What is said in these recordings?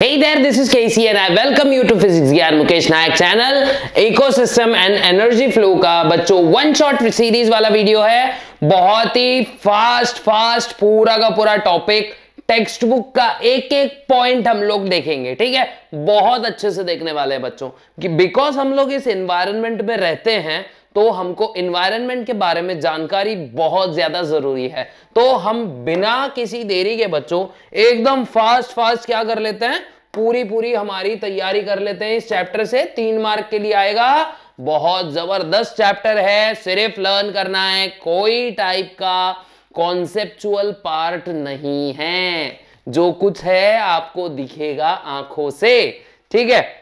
Hey there, this is Casey and I welcome you to Physics Gyan Mukesh Nayak channel. Ecosystem and energy flow का बच्चों one shot series वाला video है। बहुत ही fast पूरा का पूरा टॉपिक टेक्स्ट बुक का एक एक पॉइंट हम लोग देखेंगे, ठीक है। बहुत अच्छे से देखने वाले हैं बच्चों कि बिकॉज हम लोग इस एनवायरनमेंट में रहते हैं तो हमको एनवायरनमेंट के बारे में जानकारी बहुत ज्यादा जरूरी है। तो हम बिना किसी देरी के बच्चों एकदम फास्ट क्या कर लेते हैं, पूरी हमारी तैयारी कर लेते हैं। इस चैप्टर से 3 मार्क के लिए आएगा। बहुत जबरदस्त चैप्टर है, सिर्फ लर्न करना है, कोई टाइप का कॉन्सेप्चुअल पार्ट नहीं है। जो कुछ है आपको दिखेगा आंखों से, ठीक है।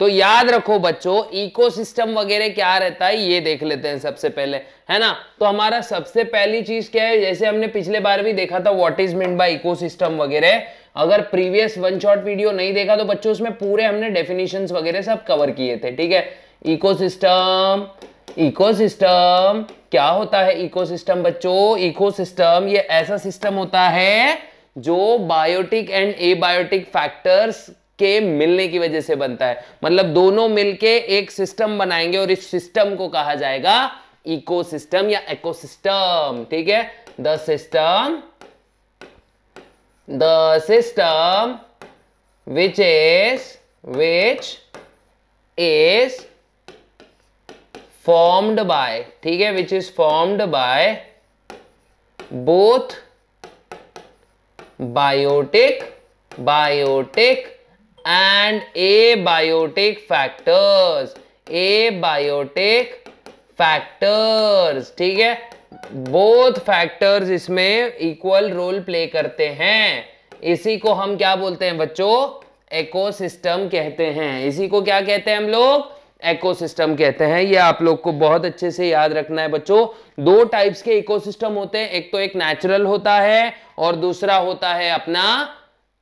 तो याद रखो बच्चों, इकोसिस्टम वगैरह क्या रहता है ये देख लेते हैं सबसे पहले, है ना। तो हमारा सबसे पहली चीज क्या है, जैसे हमने पिछले बार भी देखा था what is meant by ecosystem वगैरह। अगर प्रीवियस वन शॉट वीडियो नहीं देखा तो बच्चों उसमें पूरे हमने डेफिनेशंस वगैरह सब कवर किए थे, ठीक है। इकोसिस्टम क्या होता है? इकोसिस्टम बच्चों, इकोसिस्टम ये ऐसा सिस्टम होता है जो बायोटिक एंड एबायोटिक फैक्टर्स के मिलने की वजह से बनता है। मतलब दोनों मिलके एक सिस्टम बनाएंगे और इस सिस्टम को कहा जाएगा इकोसिस्टम या इकोसिस्टम, ठीक है। The system which is formed by, ठीक है, which is formed by both biotic and abiotic factors, ठीक है। बोथ फैक्टर्स इसमें इक्वल रोल प्ले करते हैं। इसी को हम क्या बोलते हैं बच्चों? इकोसिस्टम कहते हैं। इसी को क्या कहते हैं हम लोग? इकोसिस्टम कहते हैं। ये आप लोग को बहुत अच्छे से याद रखना है बच्चों। 2 टाइप्स के इकोसिस्टम होते हैं, एक तो एक नेचुरल होता है और दूसरा होता है अपना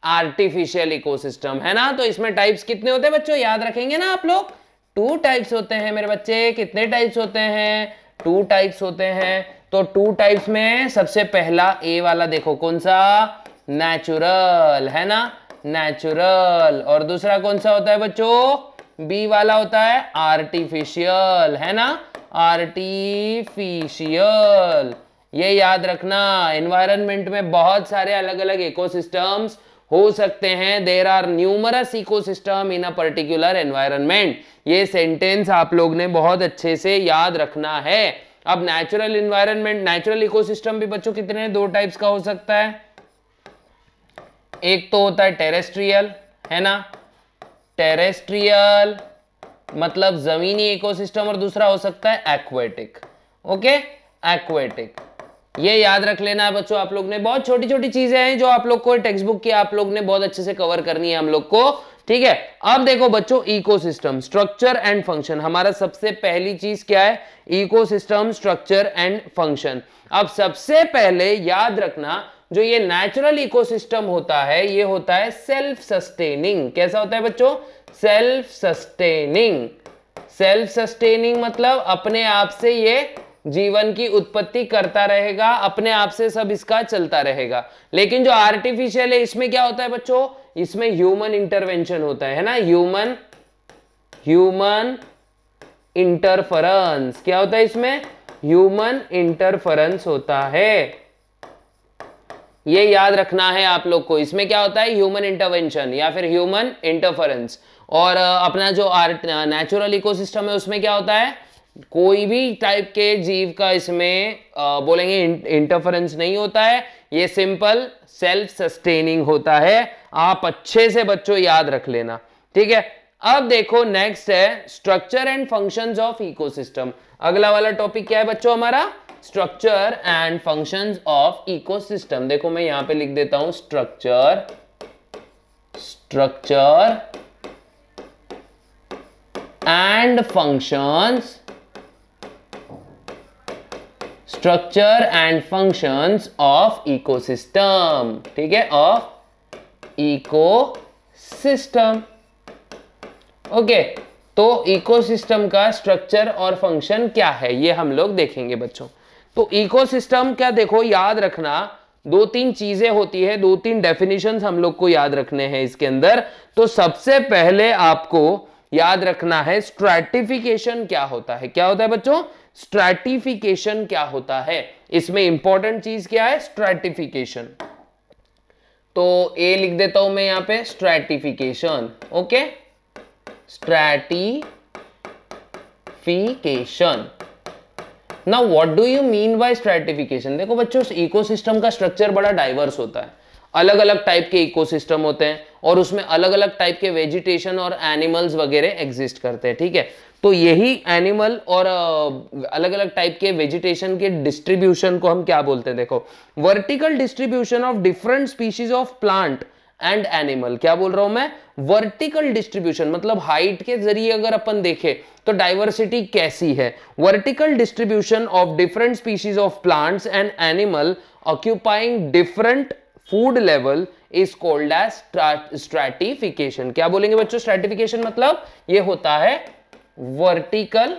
आर्टिफिशियल इकोसिस्टम, है ना। तो इसमें टाइप्स कितने होते हैं बच्चों, याद रखेंगे ना आप लोग? 2 टाइप्स होते हैं मेरे बच्चे। कितने टाइप्स होते हैं? 2 टाइप्स होते हैं। तो 2 टाइप्स में सबसे पहला ए वाला देखो, कौन सा? नेचुरल, है ना, नेचुरल। और दूसरा कौन सा होता है बच्चों? बी वाला होता है आर्टिफिशियल, है ना, आर्टिफिशियल। ये याद रखना। एनवायरनमेंट में बहुत सारे अलग अलग इकोसिस्टम्स हो सकते हैं। There are numerous ecosystem in a particular environment. ये सेंटेंस आप लोग ने बहुत अच्छे से याद रखना है। अब नेचुरल एनवायरनमेंट, नेचुरल इकोसिस्टम भी बच्चों कितने 2 टाइप्स का हो सकता है। एक तो होता है टेरेस्ट्रियल, है ना, टेरेस्ट्रियल मतलब जमीनी इकोसिस्टम, और दूसरा हो सकता है एक्वेटिक, ओके, एक्वेटिक। ये याद रख लेना है बच्चों आप लोग ने। बहुत छोटी छोटी चीजें हैं जो आप लोग को टेक्स्ट बुक की आप लोग ने बहुत अच्छे से कवर करनी है हम लोग को, ठीक है। अब देखो बच्चों, इकोसिस्टम स्ट्रक्चर एंड फंक्शन। हमारा सबसे पहली चीज क्या है? Ecosystem structure and function. अब सबसे पहले याद रखना, जो ये नेचुरल इकोसिस्टम होता है ये होता है सेल्फ सस्टेनिंग। कैसा होता है बच्चों? Self sustaining. सेल्फ सस्टेनिंग मतलब अपने आप से ये जीवन की उत्पत्ति करता रहेगा, अपने आप से सब इसका चलता रहेगा। लेकिन जो आर्टिफिशियल है इसमें क्या होता है बच्चों? इसमें ह्यूमन इंटरवेंशन होता है ना, ह्यूमन इंटरफेरेंस। क्या होता है इसमें? ह्यूमन इंटरफेरेंस होता है। ये याद रखना है आप लोग को। इसमें क्या होता है? ह्यूमन इंटरवेंशन या फिर ह्यूमन इंटरफेरेंस। और अपना जो नेचुरल इकोसिस्टम है उसमें क्या होता है? कोई भी टाइप के जीव का इसमें बोलेंगे इंटरफेरेंस नहीं होता है। ये सिंपल सेल्फ सस्टेनिंग होता है। आप अच्छे से बच्चों याद रख लेना, ठीक है। अब देखो नेक्स्ट है structure and functions of ecosystem. अगला वाला टॉपिक क्या है बच्चों हमारा? Structure and functions of ecosystem. देखो मैं यहां पे लिख देता हूं structure and functions, structure and functions of ecosystem, ठीक है, ऑफ इकोसिस्टम, ओके। तो इकोसिस्टम का स्ट्रक्चर और फंक्शन क्या है ये हम लोग देखेंगे बच्चों। तो इकोसिस्टम क्या, देखो याद रखना, दो तीन चीजें होती है, दो तीन डेफिनेशंस हम लोग को याद रखने हैं इसके अंदर। तो सबसे पहले आपको याद रखना है स्ट्रैटिफिकेशन क्या होता है। क्या होता है बच्चों? स्ट्रैटिफिकेशन क्या होता है। इसमें इंपॉर्टेंट चीज क्या है? स्ट्रैटिफिकेशन। तो ए लिख देता हूं मैं यहां पे, stratification. Okay, stratification. Now what do you mean by stratification? देखो बच्चों, इकोसिस्टम का स्ट्रक्चर बड़ा डाइवर्स होता है, अलग अलग टाइप के इकोसिस्टम होते हैं और उसमें अलग अलग टाइप के वेजिटेशन और एनिमल्स वगैरह एग्जिस्ट करते हैं। ठीक है, तो यही एनिमल और अलग अलग टाइप के वेजिटेशन के डिस्ट्रीब्यूशन को हम क्या बोलते हैं? देखो, vertical distribution of different species of plant and animal. क्या बोल रहा हूं मैं? वर्टिकल डिस्ट्रीब्यूशन मतलब हाइट के जरिए अगर अपन देखें तो डाइवर्सिटी कैसी है। Vertical distribution of different species of plants and animal occupying different food level is called as stratification. क्या बोलेंगे बच्चों? स्ट्रैटिफिकेशन मतलब ये होता है वर्टिकल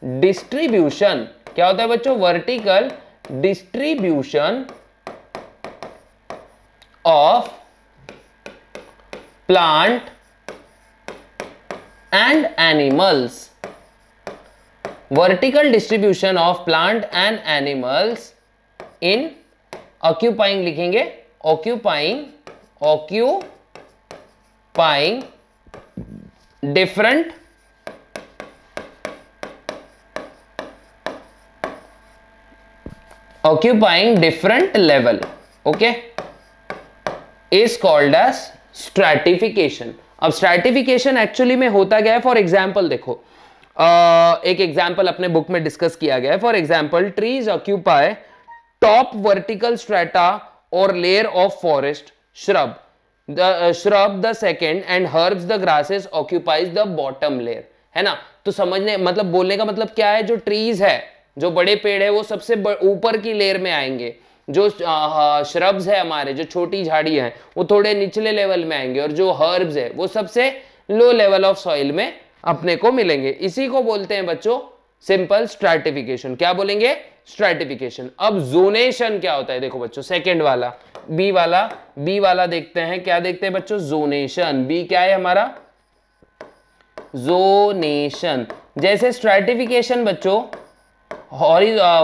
डिस्ट्रीब्यूशन। क्या होता है बच्चों? Vertical distribution of plant and animals. Vertical distribution of plant and animals in occupying लिखेंगे, occupying different level. Okay, is called as stratification. अब स्ट्रैटिफिकेशन एक्चुअली में होता गया है, फॉर एग्जाम्पल देखो, एक एग्जाम्पल अपने बुक में डिस्कस किया गया है। For example, trees occupy top vertical strata और layer of forest, shrub the second and herbs the grasses occupies the bottom layer. है ना? तो समझने मतलब बोलने का मतलब क्या है? जो ट्रीज है, जो बड़े पेड़ है, वो सबसे ऊपर की लेयर में आएंगे, जो श्रब्स है हमारे, जो छोटी झाड़ी है, वो थोड़े निचले लेवल में आएंगे, और जो हर्ब्स है वो सबसे लो लेवल ऑफ सॉइल में अपने को मिलेंगे। इसी को बोलते हैं बच्चों सिंपल स्ट्रैटिफिकेशन। क्या बोलेंगे? स्ट्रैटिफिकेशन। अब जोनेशन क्या होता है? देखो बच्चों, सेकंड वाला, बी वाला देखते हैं। क्या देखते हैं बच्चों? जोनेशन। बी क्या है हमारा? जोनेशन। जैसे स्ट्रैटिफिकेशन बच्चों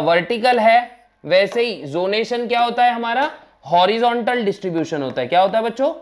वर्टिकल है, वैसे ही जोनेशन क्या होता है हमारा? हॉरिजॉन्टल डिस्ट्रीब्यूशन होता है। क्या होता है बच्चों?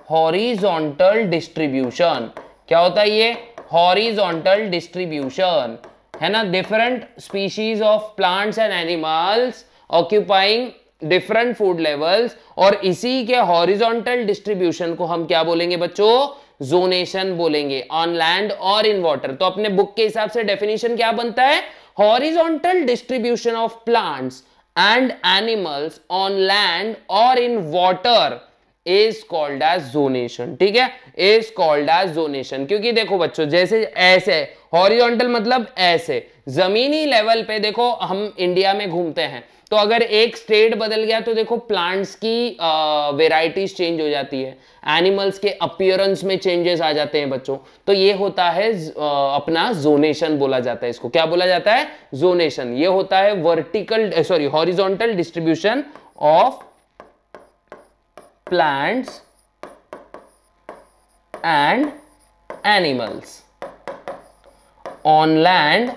Horizontal distribution. क्या होता है ये? हॉरिजॉन्टल डिस्ट्रीब्यूशन, है ना? Different species of plants and animals occupying different food levels, और इसी के हॉरिजॉन्टल डिस्ट्रीब्यूशन को हम क्या बोलेंगे बच्चों? जोनेशन बोलेंगे, ऑन लैंड और इन वाटर। तो अपने बुक के हिसाब से डेफिनेशन क्या बनता है? horizontal distribution of plants and animals on land or in water is called as zonation. ठीक है, is called as zonation। क्योंकि देखो बच्चों, जैसे ऐसे हॉरिजॉन्टल मतलब ऐसे जमीनी लेवल पे देखो हम इंडिया में घूमते हैं, तो अगर एक स्टेट बदल गया तो देखो प्लांट्स की वेराइटीज चेंज हो जाती है, एनिमल्स के अपीयरेंस में चेंजेस आ जाते हैं बच्चों। तो ये होता है अपना जोनेशन बोला जाता है। इसको क्या बोला जाता है? जोनेशन। ये होता है horizontal distribution of plants and animals on land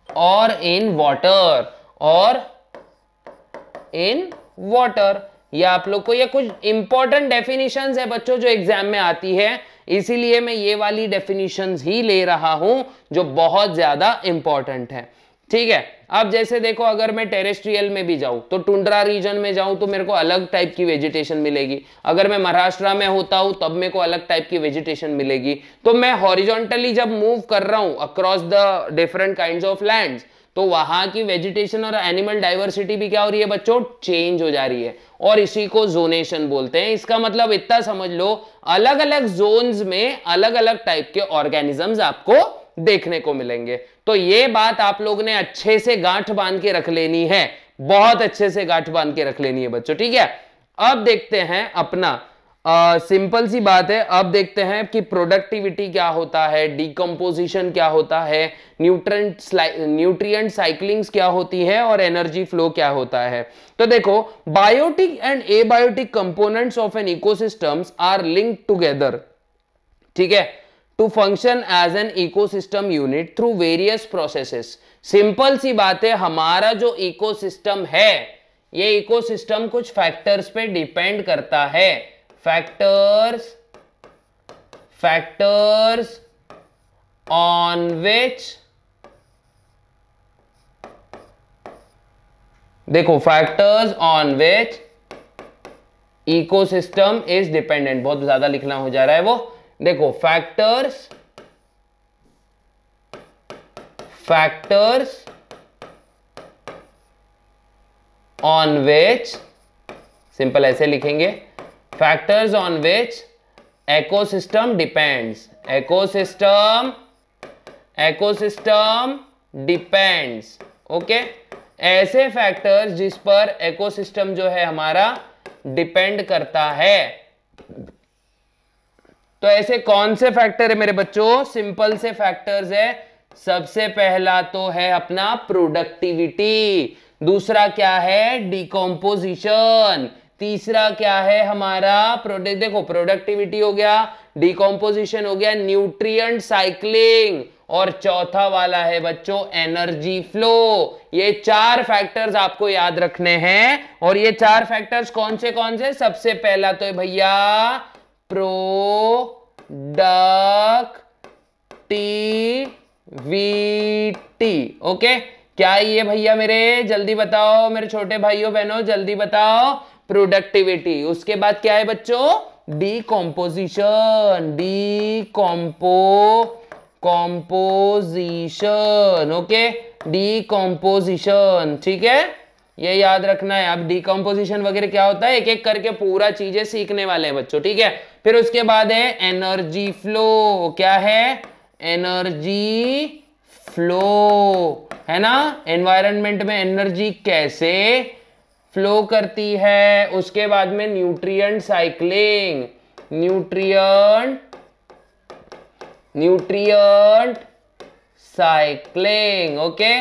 और इन वाटर। ये आप लोग को ये कुछ इंपॉर्टेंट डेफिनेशंस है बच्चों जो एग्जाम में आती है, इसीलिए मैं ये वाली डेफिनेशंस ही ले रहा हूं जो बहुत ज्यादा इंपॉर्टेंट है। ठीक है, अब जैसे देखो, अगर मैं टेरेस्ट्रियल में भी जाऊं तो टुंड्रा रीजन में जाऊं तो मेरे को अलग टाइप की वेजिटेशन मिलेगी, अगर मैं महाराष्ट्र में होता हूं तब मेरे को अलग टाइप की वेजिटेशन मिलेगी। तो मैं हॉरिजॉन्टली जब मूव कर रहा हूं across the different kinds of lands, तो वहां की वेजिटेशन और एनिमल डाइवर्सिटी भी क्या हो रही है बच्चों? चेंज हो जा रही है, और इसी को जोनेशन बोलते हैं। इसका मतलब इतना समझ लो, अलग अलग जोन्स में अलग अलग टाइप के ऑर्गेनिजम्स आपको देखने को मिलेंगे। तो ये बात आप लोग ने अच्छे से गांठ बांध के रख लेनी है, बहुत अच्छे से गांठ बांध के रख लेनी है बच्चों। ठीक है, अब देखते हैं अपना सिंपल सी बात है। अब देखते हैं कि प्रोडक्टिविटी क्या होता है, डिकम्पोजिशन क्या होता है, न्यूट्रिएंट साइक्लिंग्स क्या होती है और एनर्जी फ्लो क्या होता है। तो देखो, biotic and abiotic components of an ecosystems are linked together, ठीक है, to function as an ecosystem unit through various processes. Simple सी बात है, हमारा जो इकोसिस्टम है, ये इकोसिस्टम कुछ फैक्टर्स पे डिपेंड करता है। factors on which, देखो, factors on which ecosystem is dependent, बहुत ज्यादा लिखना हो जा रहा है वो। देखो, factors on which, सिंपल ऐसे लिखेंगे, factors on which ecosystem depends, ecosystem depends, okay. ऐसे फैक्टर्स जिस पर इकोसिस्टम जो है हमारा डिपेंड करता है। तो ऐसे कौन से फैक्टर है मेरे बच्चों? सिंपल से फैक्टर्स है। सबसे पहला तो है अपना प्रोडक्टिविटी, दूसरा क्या है, डिकम्पोजिशन, तीसरा क्या है हमारा देखो, प्रोडक्टिविटी हो गया, डिकम्पोजिशन हो गया, न्यूट्रिएंट साइक्लिंग, और चौथा वाला है बच्चों एनर्जी फ्लो। ये 4 फैक्टर्स आपको याद रखने हैं। और ये 4 फैक्टर्स कौन से? सबसे पहला तो है भैया प्रोडक्टिविटी, ओके। क्या ये भैया मेरे, जल्दी बताओ मेरे छोटे भाइयों बहनों, जल्दी बताओ, प्रोडक्टिविटी। उसके बाद क्या है बच्चों? डिकम्पोजिशन, कॉम्पोजिशन, ओके, डिकम्पोजिशन, ठीक है, ये याद रखना है। अब डिकम्पोजिशन वगैरह क्या होता है, एक एक करके पूरा चीजें सीखने वाले हैं बच्चों, ठीक है। फिर उसके बाद है एनर्जी फ्लो। क्या है? एनर्जी फ्लो, है ना। एनवायरनमेंट में एनर्जी कैसे फ्लो करती है। उसके बाद में nutrient cycling, nutrient cycling, okay,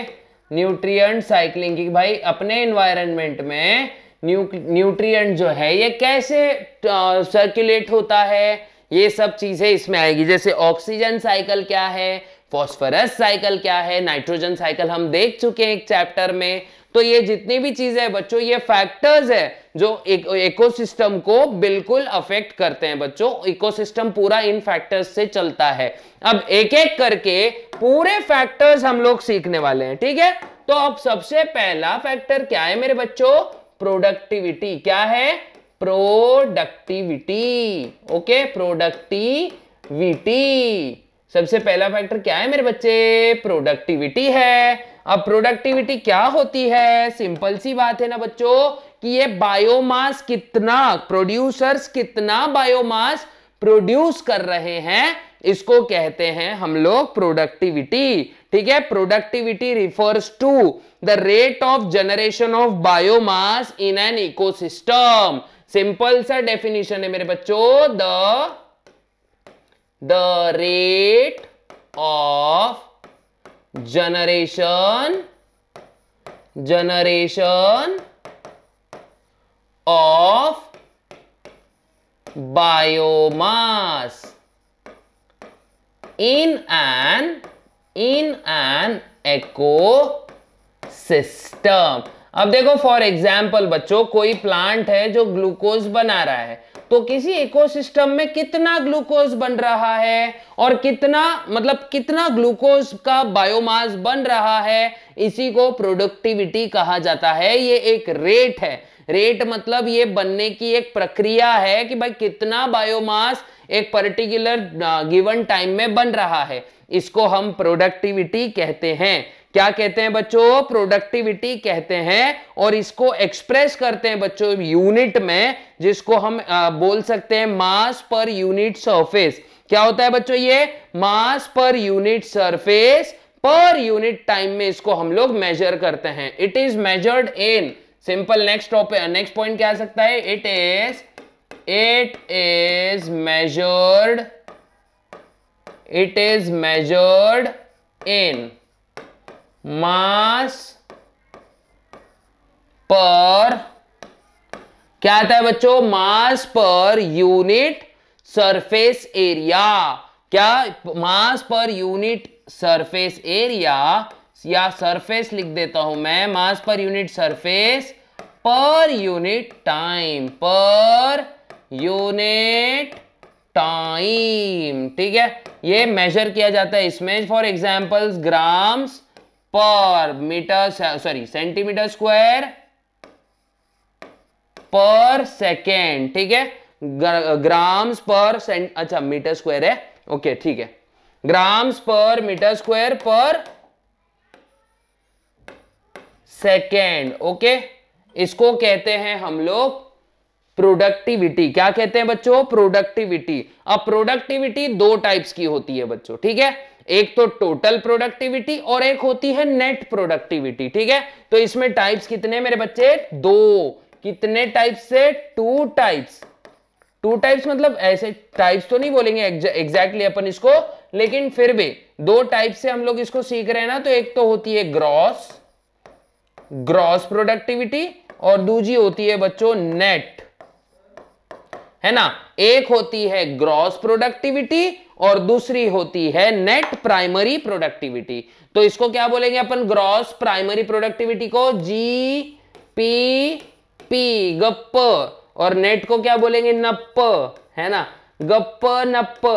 nutrient cycling की भाई अपने एनवायरनमेंट में न्यूट्रिएंट जो है ये कैसे सर्कुलेट होता है, ये सब चीजें इसमें आएगी। जैसे ऑक्सीजन साइकिल क्या है, फॉस्फोरस साइकिल क्या है, नाइट्रोजन साइकिल हम देख चुके हैं एक चैप्टर में। तो ये जितनी भी चीजें हैं बच्चों, ये फैक्टर्स है जो इकोसिस्टम को बिल्कुल अफेक्ट करते हैं बच्चों। इकोसिस्टम पूरा इन फैक्टर्स से चलता है। अब एक एक करके पूरे फैक्टर्स हम लोग सीखने वाले हैं, ठीक है। तो अब सबसे पहला फैक्टर क्या है मेरे बच्चों? प्रोडक्टिविटी। क्या है? Productivity, okay, productivity. सबसे पहला फैक्टर क्या है मेरे बच्चे? प्रोडक्टिविटी है। अब प्रोडक्टिविटी क्या होती है? सिंपल सी बात है ना बच्चों कि ये बायोमास कितना, प्रोड्यूसर्स कितना बायोमास प्रोड्यूस कर रहे हैं, इसको कहते हैं हम लोग प्रोडक्टिविटी, ठीक है। Productivity refers to the rate of generation of biomass in an ecosystem. Simple सा डेफिनेशन है मेरे बच्चों, the rate of generation of biomass in an ecosystem। अब देखो फॉर एग्जाम्पल बच्चों, कोई प्लांट है जो ग्लूकोज बना रहा है, तो किसी इकोसिस्टम में कितना ग्लूकोज बन रहा है और कितना ग्लूकोज का बायोमास बन रहा है, इसी को प्रोडक्टिविटी कहा जाता है। ये एक रेट है। रेट मतलब ये बनने की एक प्रक्रिया है कि भाई कितना बायोमास एक पर्टिकुलर गिवन टाइम में बन रहा है, इसको हम प्रोडक्टिविटी कहते हैं। क्या कहते हैं बच्चों? प्रोडक्टिविटी कहते हैं। और इसको एक्सप्रेस करते हैं बच्चों यूनिट में, जिसको हम बोल सकते हैं मास पर यूनिट सरफेस। क्या होता है बच्चों? ये mass per unit surface per unit time में इसको हम लोग मेजर करते हैं। It is measured in, simple next point क्या आ सकता है? It is it is measured in mass पर, क्या आता है बच्चों, मास पर यूनिट सरफेस एरिया। क्या, mass per unit surface area, या सरफेस लिख देता हूं मैं, mass per unit surface per unit time, per unit time. ठीक है, ये मेजर किया जाता है इसमें। For examples grams per metre, sorry centimetre square per second. ठीक है, ग्राम्स पर अच्छा मीटर स्क्वायर है, ओके ठीक है, grams per metre square per second. Okay, इसको कहते हैं हम लोग प्रोडक्टिविटी। क्या कहते हैं बच्चों, प्रोडक्टिविटी। अब प्रोडक्टिविटी दो टाइप्स की होती है बच्चों, ठीक है, एक तो टोटल प्रोडक्टिविटी और एक होती है नेट प्रोडक्टिविटी। ठीक है, तो इसमें टाइप्स कितने मेरे बच्चे, दो। कितने टाइप्स से, टू टाइप्स। टू टाइप्स मतलब ऐसे टाइप्स तो नहीं बोलेंगे एग्जैक्टली अपन इसको, लेकिन फिर भी दो टाइप से हम लोग इसको सीख रहे हैं ना। तो एक तो होती है ग्रॉस प्रोडक्टिविटी और दूसरी होती है बच्चों नेट, है ना। एक होती है ग्रॉस प्रोडक्टिविटी और दूसरी होती है नेट प्राइमरी प्रोडक्टिविटी। तो इसको क्या बोलेंगे अपन, ग्रॉस प्राइमरी प्रोडक्टिविटी को GPP गप्प, और नेट को क्या बोलेंगे, नप्प, है ना, गप्प नप्प,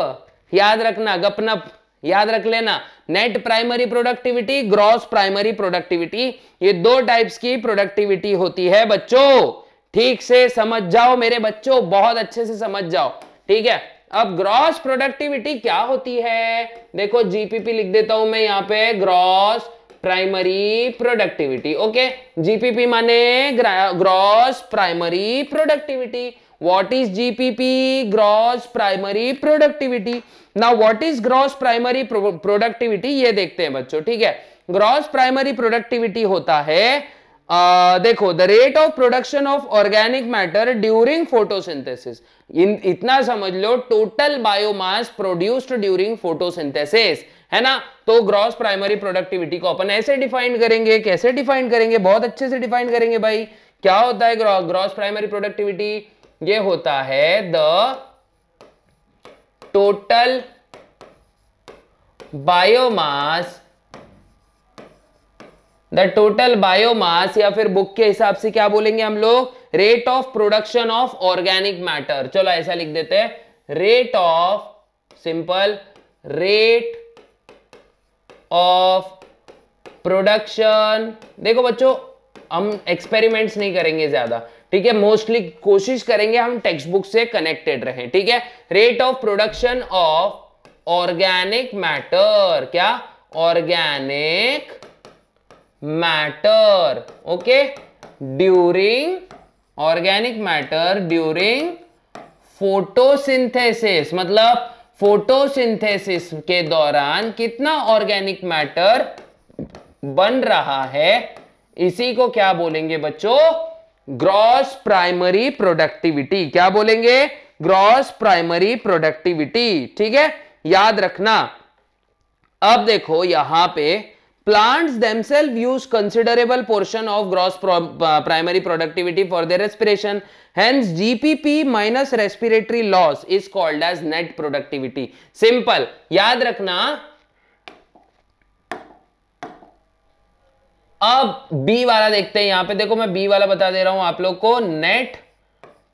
याद रखना, गप नप याद रख लेना। Net primary productivity, gross primary productivity, ये दो टाइप्स की प्रोडक्टिविटी होती है बच्चों। ठीक से समझ जाओ मेरे बच्चों, बहुत अच्छे से समझ जाओ, ठीक है। अब ग्रॉस प्रोडक्टिविटी क्या होती है, देखो जीपीपी लिख देता हूं मैं यहां पे, gross primary productivity. Okay, GPP माने gross primary productivity. What is GPP, gross primary productivity. Now what is gross primary productivity, ये देखते हैं बच्चों, ठीक है। ग्रॉस प्राइमरी प्रोडक्टिविटी होता है देखो, the rate of production of organic matter during photosynthesis. इतना समझ लो, total biomass produced during photosynthesis, है ना। तो ग्रॉस प्राइमरी प्रोडक्टिविटी को अपन ऐसे डिफाइन करेंगे, कैसे डिफाइन करेंगे, बहुत अच्छे से डिफाइन करेंगे भाई। क्या होता है ग्रॉस प्राइमरी प्रोडक्टिविटी, ये होता है the total biomass, the total biomass, या फिर बुक के हिसाब से क्या बोलेंगे हम लोग, rate of production of organic matter. चलो ऐसा लिख देते हैं, rate of, simple, rate of production. देखो बच्चों, हम एक्सपेरिमेंट्स नहीं करेंगे ज्यादा, ठीक है, मोस्टली कोशिश करेंगे हम टेक्स्ट बुक से कनेक्टेड रहें, ठीक है। Rate of production of organic matter, क्या, organic matter, okay, during, organic matter during photosynthesis, मतलब फोटोसिंथेसिस के दौरान कितना ऑर्गेनिक मैटर बन रहा है, इसी को क्या बोलेंगे बच्चों, ग्रॉस प्राइमरी प्रोडक्टिविटी। क्या बोलेंगे, ग्रॉस प्राइमरी प्रोडक्टिविटी, ठीक है, याद रखना। अब देखो यहां पे plants themselves use considerable portion of gross primary productivity for their respiration, hence GPP minus respiratory loss is called as net productivity. Simple, याद रखना। अब बी वाला देखते हैं, यहां पे देखो मैं बी वाला बता दे रहा हूं आप लोग को, net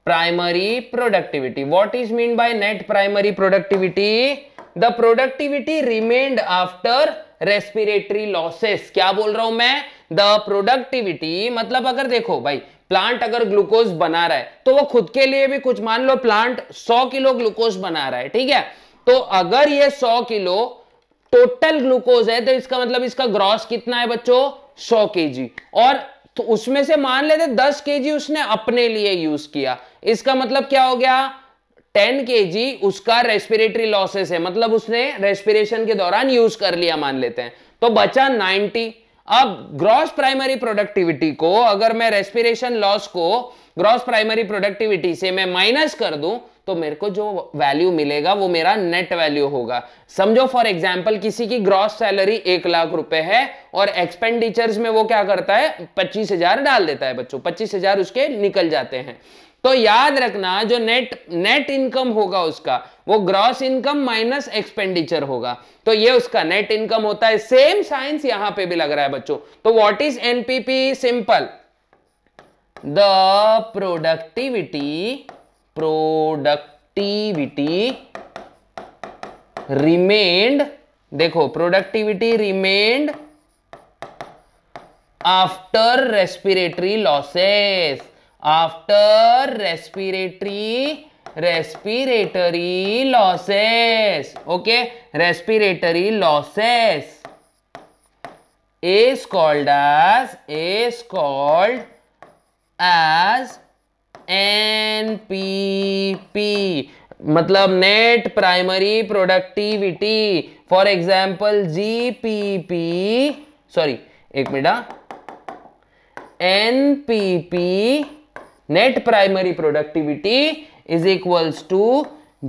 primary productivity. What is mean by net primary productivity, the productivity remained after respiratory losses. क्या बोल रहा हूं मैं, द प्रोडक्टिविटी मतलब अगर देखो भाई, प्लांट अगर ग्लूकोज बना रहा है तो वो खुद के लिए भी कुछ, मान लो प्लांट 100 किलो ग्लूकोज बना रहा है, ठीक है, तो अगर ये 100 किलो टोटल ग्लूकोज है तो इसका मतलब इसका ग्रॉस कितना है बच्चों, 100 केजी, और तो उसमें से मान लेते 10 केजी उसने अपने लिए यूज किया, इसका मतलब क्या हो गया, 10 केजी उसका रेस्पिरेटरी लॉसेस है, मतलब उसने रेस्पिरेशन के दौरान यूज कर लिया मान लेते हैं, तो बचा 90। अब ग्रॉस प्राइमरी प्रोडक्टिविटी को अगर मैं रेस्पिरेशन लॉस को ग्रॉस प्राइमरी प्रोडक्टिविटी से मैं माइनस कर दूं तो मेरे को जो वैल्यू मिलेगा वो मेरा नेट वैल्यू होगा। समझो फॉर एग्जांपल किसी की ग्रॉस सैलरी 1 लाख रुपए है और एक्सपेंडिचर्स में वो क्या करता है 25,000 डाल देता है बच्चों, 25,000 उसके निकल जाते हैं। तो याद रखना जो नेट इनकम होगा उसका वो ग्रॉस इनकम माइनस एक्सपेंडिचर होगा, तो ये उसका नेट इनकम होता है। सेम साइंस यहां पे भी लग रहा है बच्चों। तो what is NPP? Simple, the productivity remained, देखो productivity remained after respiratory losses, after respiratory losses, okay, respiratory losses is called as NPP, मतलब net primary productivity. For example GPP, sorry एक minute, NPP net primary productivity is equals to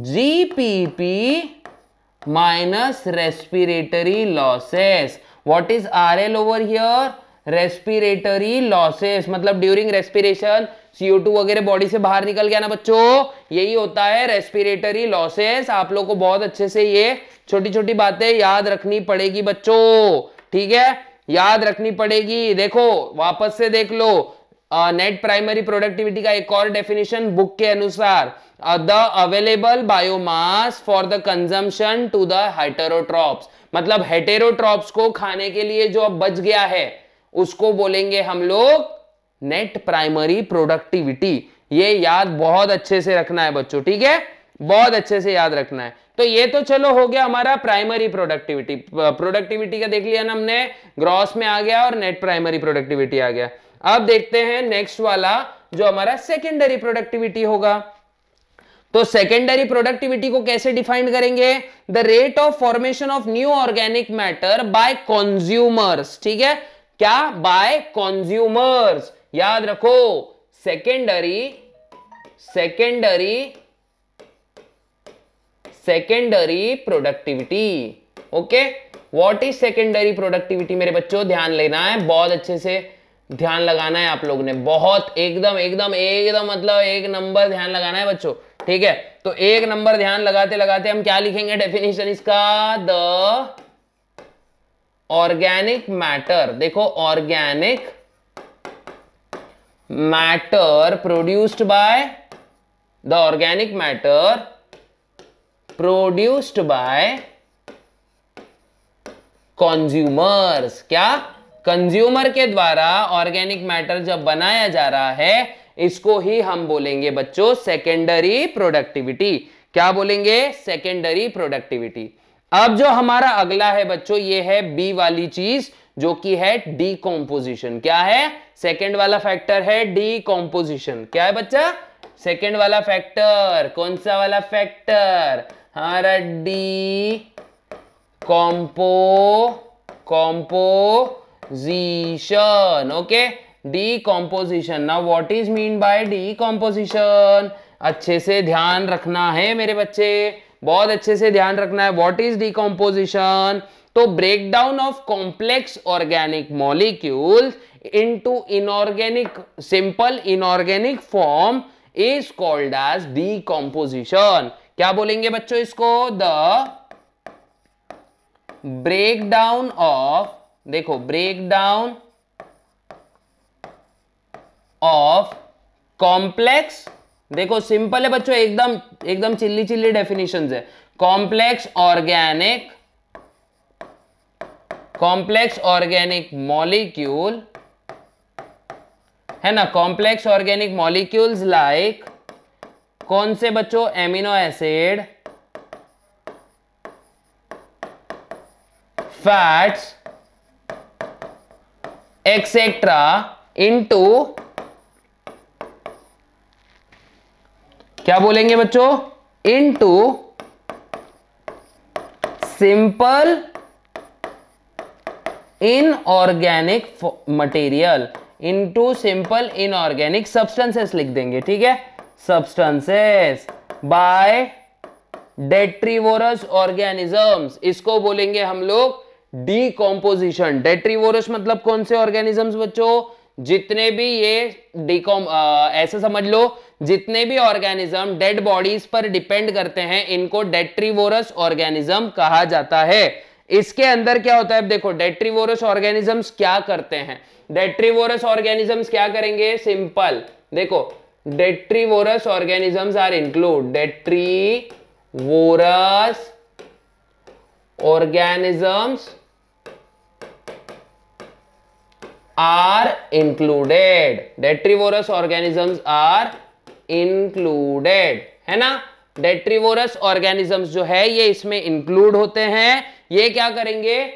GPP minus respiratory losses. What is RL over here? Respiratory losses, मतलब during respiration CO2 वगैरह body से बाहर निकल गया ना बच्चों, यही होता है रेस्पिरेटरी लॉसेस। आप लोग को बहुत अच्छे से ये छोटी छोटी बातें याद रखनी पड़ेगी बच्चों, ठीक है, याद रखनी पड़ेगी। देखो वापस से देख लो, नेट प्राइमरी प्रोडक्टिविटी का एक और डेफिनेशन बुक के अनुसार, the available biomass for the consumption to the heterotrophs, मतलब हेटेरोट्रॉप्स को खाने के लिए जो अब बच गया है उसको बोलेंगे हम लोग नेट प्राइमरी प्रोडक्टिविटी। ये याद बहुत अच्छे से रखना है बच्चों, ठीक है, बहुत अच्छे से याद रखना है। तो ये तो चलो हो गया हमारा प्राइमरी प्रोडक्टिविटी, प्रोडक्टिविटी का देख लिया ना हमने, ग्रॉस में आ गया और नेट प्राइमरी प्रोडक्टिविटी आ गया। अब देखते हैं नेक्स्ट वाला जो हमारा सेकेंडरी प्रोडक्टिविटी होगा। तो सेकेंडरी प्रोडक्टिविटी को कैसे डिफाइन करेंगे? The rate of formation of new organic matter by consumers, ठीक है, क्या? By consumers. याद रखो secondary productivity, okay. What is secondary productivity मेरे बच्चों? ध्यान लेना है, बहुत अच्छे से ध्यान लगाना है आप लोगों ने, बहुत एकदम एकदम एकदम मतलब एक नंबर ध्यान लगाना है बच्चों, ठीक है। तो एक नंबर ध्यान लगाते लगाते हम क्या लिखेंगे डेफिनेशन इसका? द ऑर्गेनिक मैटर, देखो organic matter produced by, the organic matter produced by consumers, क्या? कंज्यूमर के द्वारा ऑर्गेनिक मैटर जब बनाया जा रहा है इसको ही हम बोलेंगे बच्चों सेकेंडरी प्रोडक्टिविटी। क्या बोलेंगे? Secondary productivity. अब जो हमारा अगला है बच्चों ये है बी वाली चीज जो कि है डीकॉम्पोजिशन। क्या है? सेकेंड वाला फैक्टर है डीकॉम्पोजिशन। क्या है बच्चा? सेकेंड वाला फैक्टर। कौन सा वाला फैक्टर? हमारा composition, okay, decomposition. Now what is mean by decomposition? अच्छे से ध्यान रखना है मेरे बच्चे, बहुत अच्छे से ध्यान रखना है। What is decomposition? तो breakdown of complex organic molecules into inorganic, simple inorganic form is called as decomposition. क्या बोलेंगे बच्चों इसको? The breakdown of, देखो breakdown of complex, देखो सिंपल है बच्चों, एकदम एकदम चिल्ली चिल्ली डेफिनेशंस है। कॉम्प्लेक्स ऑर्गेनिक मॉलिक्यूल है ना, कॉम्प्लेक्स ऑर्गेनिक मॉलिक्यूल्स लाइक कौन से बच्चों? Amino acid, fats etcetera into, क्या बोलेंगे बच्चों? Into simple inorganic material into simple inorganic substances लिख देंगे, ठीक है, सब्सटेंसेस बाय डेट्रीवोरस ऑर्गेनिजम्स, इसको बोलेंगे हम लोग डीकॉम्पोजिशन। डेट्रीवोरस मतलब कौन से ऑर्गेनिजम्स बच्चों, जितने भी ये ऐसे समझ लो, जितने भी ऑर्गेनिज्म डेड बॉडीज पर डिपेंड करते हैं इनको डेट्रीवोरस ऑर्गेनिज्म कहा जाता है। इसके अंदर क्या होता है, देखो डेट्रीवोरस ऑर्गेनिजम्स क्या करते हैं, डेट्रीवोरस ऑर्गेनिजम्स क्या करेंगे, सिंपल देखो, detritivorous organisms are include, detritivorous organisms are included, detrivorous organisms are included, है ना। detrivorous organisms जो है ये इसमें include होते हैं। ये क्या करेंगे,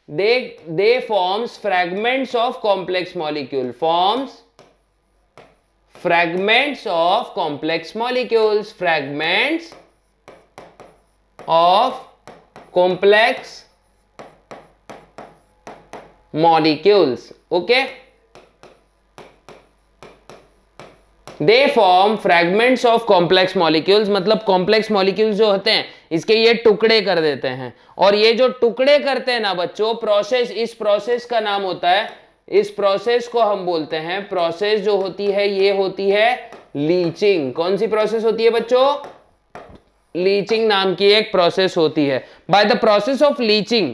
they forms fragments of complex molecule, forms fragments of complex molecules, fragments of complex molecules, okay, they form fragments of complex molecules, मतलब complex molecules जो होते हैं इसके ये टुकड़े कर देते हैं, और ये जो टुकड़े करते हैं ना बच्चों, प्रोसेस, इस प्रोसेस का नाम होता है, इस प्रोसेस को हम बोलते हैं, प्रोसेस जो होती है ये होती है लीचिंग। कौन सी प्रोसेस होती है बच्चों, लीचिंग नाम की एक प्रोसेस होती है। By the process of leaching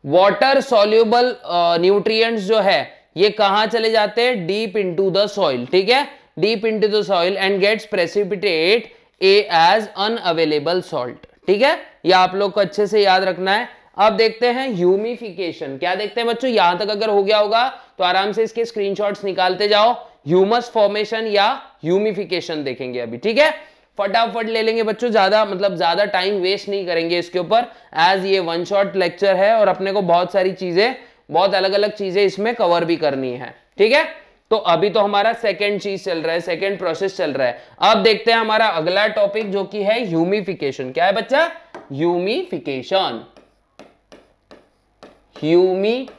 water soluble nutrients जो है ये कहां चले जाते हैं, डीप इनटू द सॉइल, ठीक है, deep into the soil and gets precipitate as unavailable salt, ठीक है, ये आप लोग को अच्छे से याद रखना है। अब देखते हैं ह्यूमिफिकेशन, क्या देखते हैं बच्चों, यहां तक अगर हो गया होगा तो आराम से इसके स्क्रीनशॉट्स निकालते जाओ। ह्यूमस फॉर्मेशन या ह्यूमिफिकेशन देखेंगे अभी, ठीक है, फटाफट ले लेंगे बच्चों, ज्यादा टाइम वेस्ट नहीं करेंगे इसके ऊपर, एज ये वन शॉट लेक्चर है और अपने को बहुत सारी चीजें, बहुत अलग अलग चीजें इसमें कवर भी करनी है, ठीक है। तो अभी तो हमारा सेकंड चीज चल रहा है, सेकंड प्रोसेस चल रहा है। अब देखते हैं हमारा अगला टॉपिक जो कि है ह्यूमिफिकेशन। क्या है बच्चा, ह्यूमिफिकेशन, ह्यूमिफिकेशन।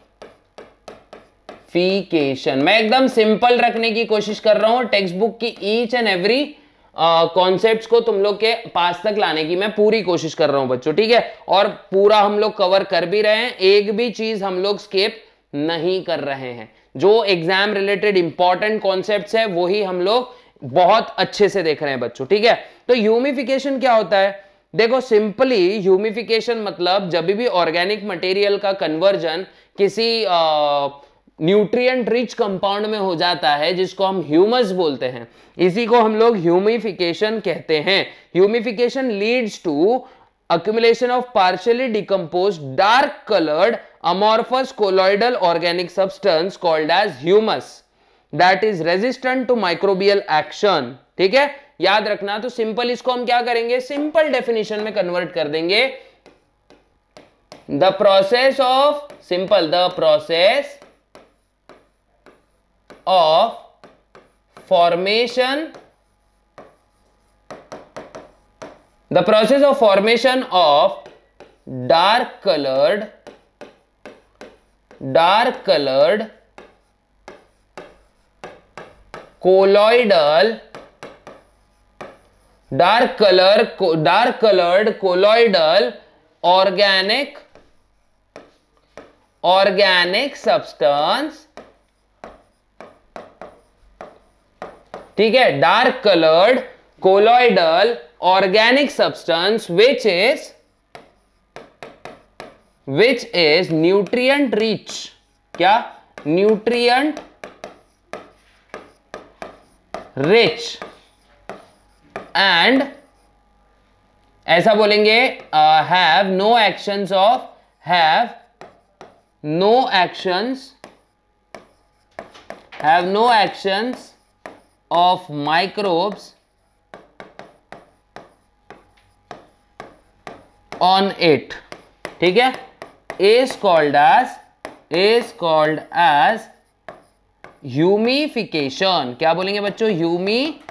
मैं एकदम सिंपल रखने की कोशिश कर रहा हूं, टेक्स्ट बुक की ईच एंड एवरी कॉन्सेप्ट्स को तुम लोग के पास तक लाने की मैं पूरी कोशिश कर रहा हूं बच्चों, ठीक है, और पूरा हम लोग कवर कर भी रहे हैं, एक भी चीज हम लोग स्किप नहीं कर रहे हैं। जो एग्जाम रिलेटेड इंपॉर्टेंट कॉन्सेप्ट्स है वही हम लोग बहुत अच्छे से देख रहे हैं बच्चों, ठीक है। तो ह्यूमिफिकेशन क्या होता है, देखो सिंपली ह्यूमिफिकेशन मतलब जब भी ऑर्गेनिक मटेरियल का कन्वर्जन किसी न्यूट्रिएंट रिच कंपाउंड में हो जाता है जिसको हम ह्यूमस बोलते हैं, इसी को हम लोग ह्यूमिफिकेशन कहते हैं। Humification leads to accumulation of partially decomposed dark colored amorphous colloidal organic substance called as humus that is resistant to microbial action, ठीक है, याद रखना। तो सिंपल इसको हम क्या करेंगे, सिंपल डेफिनेशन में कन्वर्ट कर देंगे, the process of, simple, the process of formation, the process of formation of dark colored colloidal organic substance, ठीक है, dark coloured colloidal organic substance which is nutrient rich, क्या, न्यूट्रिएंट रिच एंड ऐसा बोलेंगे have no actions of microbes on it, ठीक है, is called as humification. क्या बोलेंगे बच्चों, ह्यूमिफिकेशन।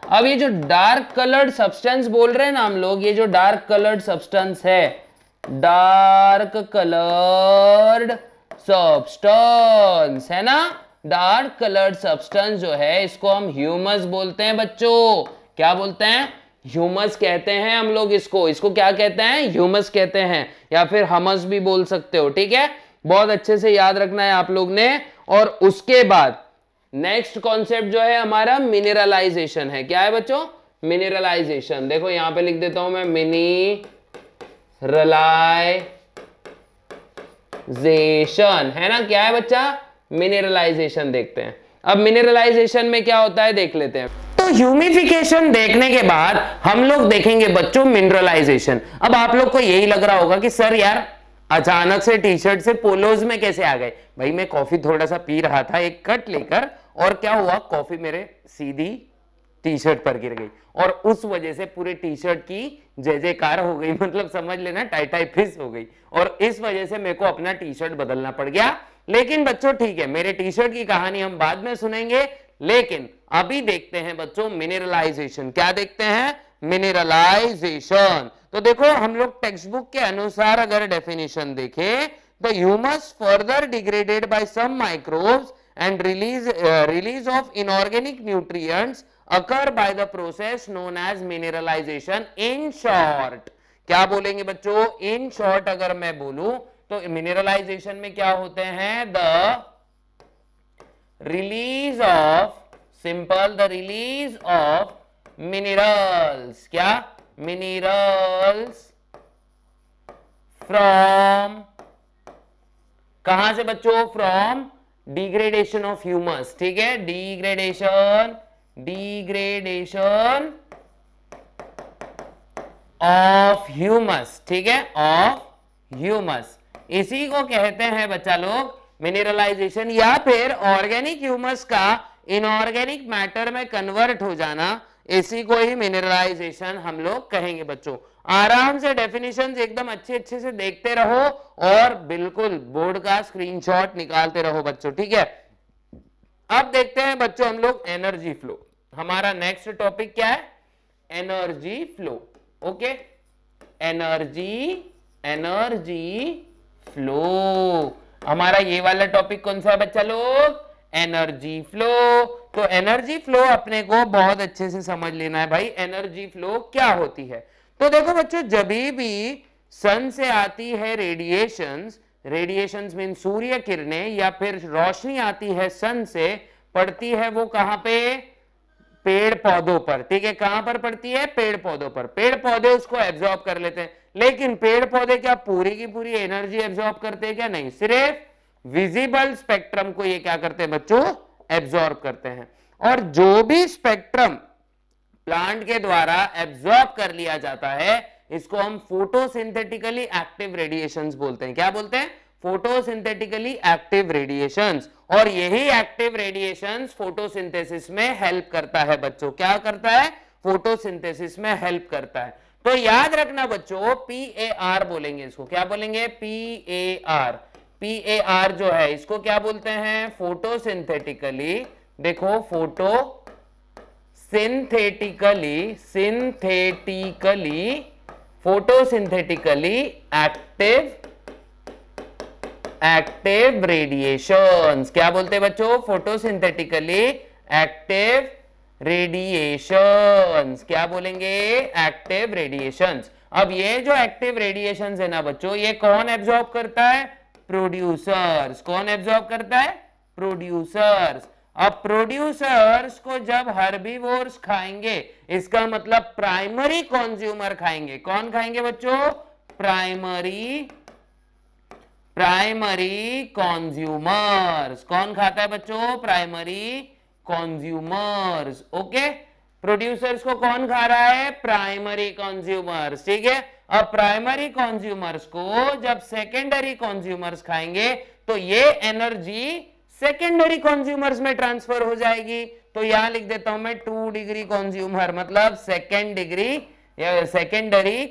अब ये जो डार्क कलर्ड सब्सटेंस बोल रहे हैं ना हम लोग, ये जो डार्क कलर्ड सब्सटेंस है डार्क कलर्ड सब्सटेंस, है ना। डार्क कलर्ड सब्सटेंस जो है इसको हम ह्यूमस बोलते हैं बच्चों। क्या बोलते हैं? ह्यूमस कहते हैं हम लोग इसको क्या कहते हैं? ह्यूमस कहते हैं, या फिर हमस भी बोल सकते हो, ठीक है। बहुत अच्छे से याद रखना है आप लोग ने। और उसके बाद नेक्स्ट कॉन्सेप्ट जो है हमारा मिनरलाइजेशन है। क्या है बच्चों? मिनरलाइजेशन। देखो यहां पे लिख देता हूं मैं, मिनरलाइजेशन, है ना। क्या है बच्चा? मिनरलाइजेशन। देखते हैं अब मिनरलाइजेशन में क्या होता है, देख लेते हैं। तो ह्यूमिफिकेशन देखने के बाद हम लोग देखेंगे बच्चों मिनरलाइजेशन। अब आप लोग को यही लग रहा होगा कि सर यार अचानक से टी शर्ट से पोलोज में कैसे आ गए? भाई मैं कॉफी थोड़ा सा पी रहा था एक कट लेकर, और क्या हुआ, कॉफी मेरे सीधी टी शर्ट पर गिर गई, और उस वजह से पूरे टी शर्ट की जय जयकार हो गई, मतलब समझ लेना टाई टाई फिस हो गई, और इस वजह से मेरे को अपना टी शर्ट बदलना पड़ गया। लेकिन बच्चों ठीक है, मेरे टी शर्ट की कहानी हम बाद में सुनेंगे, लेकिन अभी देखते हैं बच्चों मिनरलाइजेशन। क्या देखते हैं? मिनरलाइजेशन। तो देखो हम लोग टेक्स्ट बुक के अनुसार अगर डेफिनेशन देखें तो humus further degraded by some microbes and release of inorganic nutrients occur by the process known as mineralization. In short, क्या बोलेंगे बच्चों? In short अगर मैं बोलूं तो मिनरलाइजेशन में क्या होते हैं? The release of, simple, the release of minerals. क्या? मिनरल्स फ्रॉम, कहां से बच्चों? फ्रॉम डिग्रेडेशन ऑफ ह्यूमस, ठीक है। डिग्रेडेशन ऑफ ह्यूमस, ठीक है, ऑफ ह्यूमस, इसी को कहते हैं बच्चा लोग मिनरलाइजेशन, या फिर ऑर्गेनिक ह्यूमस का इनऑर्गेनिक मैटर में कन्वर्ट हो जाना, इसी को ही मिनरलाइजेशन हम लोग कहेंगे बच्चों। आराम से डेफिनेशंस एकदम अच्छे से देखते रहो और बिल्कुल बोर्ड का स्क्रीनशॉट निकालते रहो बच्चों, ठीक है। अब देखते हैं बच्चों हम लोग एनर्जी फ्लो। हमारा नेक्स्ट टॉपिक क्या है? Energy flow. Okay, energy flow. हमारा ये वाला टॉपिक कौन सा है बच्चा लोग? Energy flow. तो एनर्जी फ्लो अपने को बहुत अच्छे से समझ लेना है भाई, एनर्जी फ्लो क्या होती है। तो देखो बच्चों, जब भी सन से आती है रेडिएशंस मीन सूर्य किरणें, या फिर रोशनी आती है सन से, पड़ती है वो कहां पे? पेड़ पौधों पर, ठीक है। कहां पर पड़ती है? पेड़ पौधों पर। पेड़ पौधे उसको एब्जॉर्ब कर लेते हैं, लेकिन पेड़ पौधे क्या पूरी की पूरी एनर्जी एब्जॉर्ब करते हैं? क्या नहीं, सिर्फ विजिबल स्पेक्ट्रम को ये क्या करते हैं बच्चों? एब्जॉर्ब करते हैं। और जो भी स्पेक्ट्रम प्लांट के द्वारा एब्जॉर्ब कर लिया जाता है, इसको हम फोटोसिंथेटिकली एक्टिव रेडिएशंस बोलते हैं। क्या बोलते हैं? Photosynthetically active radiations. और यही एक्टिव रेडिएशंस फोटोसिंथेसिस में हेल्प करता है बच्चों। क्या करता है? फोटोसिंथेसिस में हेल्प करता है। तो याद रखना बच्चों, PAR बोलेंगे इसको। क्या बोलेंगे? PAR जो है इसको क्या बोलते हैं? फोटोसिंथेटिकली, देखो फोटोसिंथेटिकली एक्टिव रेडिएशंस। क्या बोलते हैं बच्चों? Photosynthetically active radiations. क्या बोलेंगे? Active radiations. अब ये जो एक्टिव रेडिएशंस है ना बच्चों, ये कौन एब्जॉर्ब करता है? प्रोड्यूसर्स। कौन एब्जॉर्ब करता है? प्रोड्यूसर्स। अब प्रोड्यूसर्स को जब हर्बीवोर्स खाएंगे, इसका मतलब प्राइमरी कंज्यूमर खाएंगे। कौन खाएंगे बच्चों? Primary consumers. कौन खाता है बच्चों? Primary consumers. ओके, प्रोड्यूसर्स को कौन खा रहा है? प्राइमरी कंज्यूमर्स, ठीक है। अब प्राइमरी कंज्यूमर्स को जब सेकेंडरी कंज्यूमर्स खाएंगे तो ये एनर्जी सेकेंडरी कंज्यूमर्स में ट्रांसफर हो जाएगी। तो यहां लिख देता हूं मैं 2 डिग्री कंज्यूमर, मतलब सेकेंडरी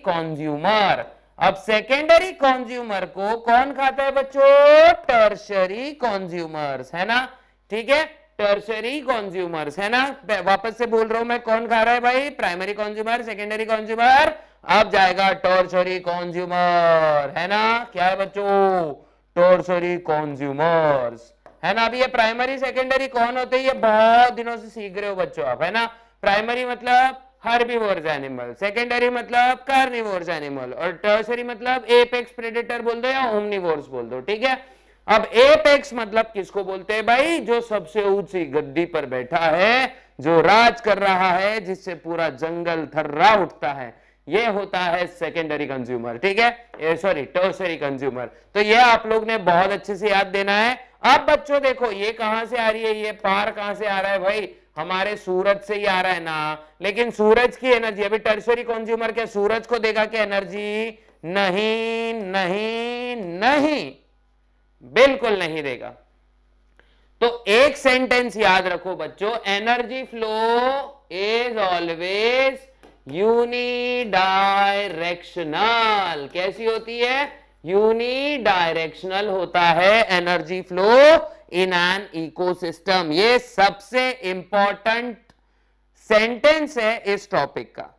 कंज्यूमर। अब सेकेंडरी कंज्यूमर को कौन खाता है बच्चों? टर्शरी कंज्यूमर्स, है ना, ठीक है। टर्शरी कंज्यूमर्स, है ना। वापस से बोल रहा हूं मैं, कौन खा रहा है भाई? प्राइमरी कंज्यूमर, सेकेंडरी कंज्यूमर, अब जाएगा टर्शरी कंज्यूमर, है ना, क्या है बच्चों, टर्शरी कंज्यूमर्स, है ना। अभी ये प्राइमरी सेकेंडरी कौन होते हैं, ये बहुत दिनों से सीख रहे हो बच्चों आप, है ना। प्राइमरी मतलब हर्बीवोर्स एनिमल, सेकेंडरी मतलब कार्निवोर्स एनिमल, और टर्शरी मतलब एपेक्स प्रेडेटर बोल दो या ओमनिवोर्स बोल दो, ठीक है। अब एपेक्स मतलब किसको बोलते हैं भाई, जो सबसे ऊंची गद्दी पर बैठा है, जो राज कर रहा है, जिससे पूरा जंगल थर्रा उठता है, ये होता है सेकेंडरी कंज्यूमर, ठीक है, सॉरी टर्शरी कंज्यूमर। तो ये आप लोग ने बहुत अच्छे से याद देना है। अब बच्चों देखो ये कहां से आ रही है, ये पार कहां से आ रहा है भाई, हमारे सूरज से ही आ रहा है ना, लेकिन सूरज की एनर्जी, अभी टर्शरी कंज्यूमर क्या सूरज को देगा क्या एनर्जी, नहीं नहीं नहीं, बिल्कुल नहीं देगा। तो एक सेंटेंस याद रखो बच्चों, energy flow is always unidirectional. कैसी होती है, यूनिडायरेक्शनल होता है energy flow in an ecosystem. ये सबसे इंपॉर्टेंट सेंटेंस है इस टॉपिक का,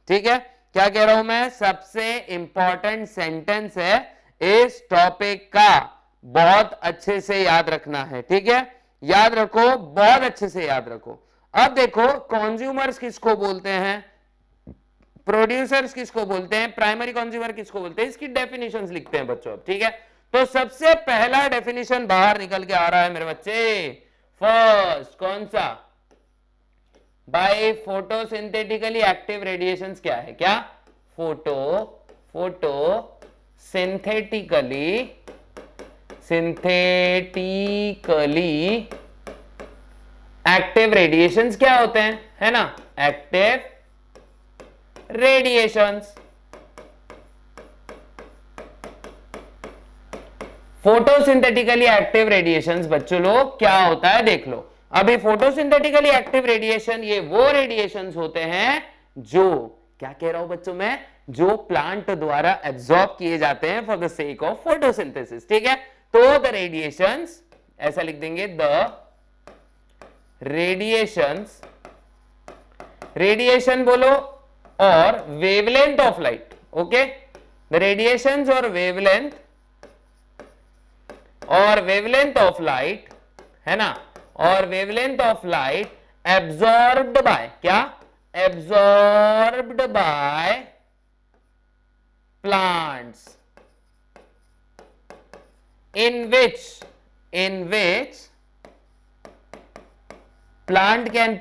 ठीक है। क्या कह रहा हूं मैं, सबसे इंपॉर्टेंट सेंटेंस है इस टॉपिक का, बहुत अच्छे से याद रखना है, ठीक है, याद रखो, बहुत अच्छे से याद रखो। अब देखो कंज्यूमर्स किसको बोलते हैं, प्रोड्यूसर्स किसको बोलते हैं, प्राइमरी कंज्यूमर किसको बोलते हैं, इसकी डेफिनेशंस लिखते हैं बच्चों, ठीक है। तो सबसे पहला डेफिनेशन बाहर निकल के आ रहा है मेरे बच्चे, फर्स्ट कौन सा, बाय फोटोसिंथेटिकली एक्टिव रेडिएशंस क्या है, क्या, सिंथेटिकली एक्टिव रेडिएशंस क्या होते हैं, है ना, active radiations. Photosynthetically active radiations बच्चों लोग क्या होता है देख लो। अभी फोटोसिंथेटिकली एक्टिव रेडिएशन ये वो रेडिएशंस होते हैं जो, क्या कह रहा हूं बच्चों मैं, जो प्लांट द्वारा एब्जॉर्ब किए जाते हैं for the sake of photosynthesis, ठीक है। तो द रेडिएशंस, ऐसा लिख देंगे, द रेडिएशंस, रेडिएशन बोलो और wavelength of light, okay, the radiations और वेवलेंथ ऑफ लाइट, है ना, और wavelength of light absorbed by, क्या, absorbed by plants, in which plant can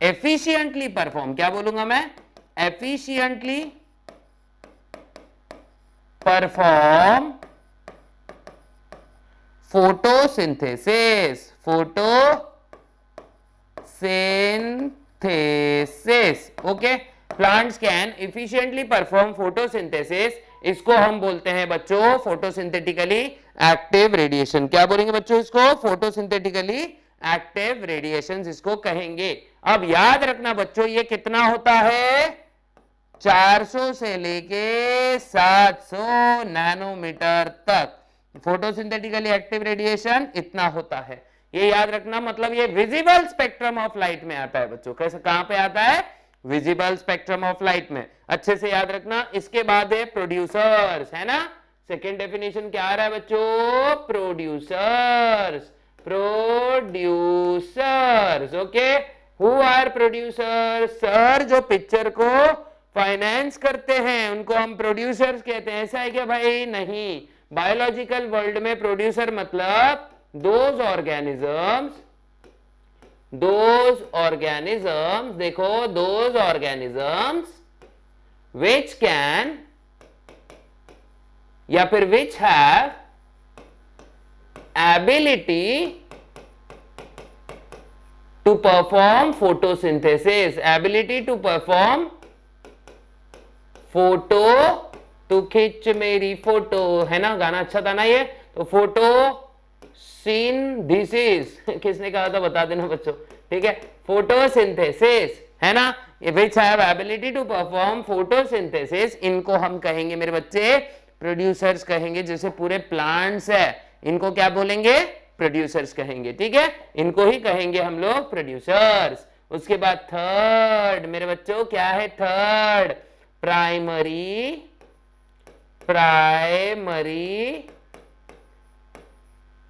efficiently perform, क्या बोलूंगा मैं, efficiently perform photosynthesis, okay. Plants can efficiently perform photosynthesis, इसको हम बोलते हैं बच्चों फोटोसिंथेटिकली एक्टिव रेडिएशन। क्या बोलेंगे बच्चों इसको, फोटोसिंथेटिकली एक्टिव रेडिएशन इसको कहेंगे। अब याद रखना बच्चों ये कितना होता है, 400 से लेके 700 नैनोमीटर तक फोटोसिंथेटिकली एक्टिव रेडिएशन इतना होता है, ये याद रखना। मतलब ये विजिबल स्पेक्ट्रम ऑफ लाइट में आता है बच्चों, कैसे, कहां पे आता है, विजिबल स्पेक्ट्रम ऑफ लाइट में, अच्छे से याद रखना। इसके बाद है प्रोड्यूसर्स, है ना, सेकेंड डेफिनेशन क्या आ रहा है बच्चों, producers, okay. Who are producers, sir जो पिक्चर को फाइनेंस करते हैं उनको हम प्रोड्यूसर्स कहते हैं, ऐसा है क्या भाई, नहीं। बायोलॉजिकल वर्ल्ड में प्रोड्यूसर मतलब दोज ऑर्गेनिजम्स, देखो, दोज ऑर्गेनिजम्स which can या फिर which have ability to perform photosynthesis, ability to perform photo, तू खींच मेरी फोटो, है ना, गाना अच्छा था ना ये। तो फोटो सिंथेसिस किसने कहा था बता देना बच्चों, ठीक है, फोटोसिंथेसिस, है ना, which have ability to perform photosynthesis, इनको हम कहेंगे मेरे बच्चे प्रोड्यूसर्स कहेंगे। जैसे पूरे प्लांट्स है इनको क्या बोलेंगे, प्रोड्यूसर्स कहेंगे, ठीक है, इनको ही कहेंगे हम लोग प्रोड्यूसर्स। उसके बाद थर्ड मेरे बच्चों क्या है, थर्ड प्राइमरी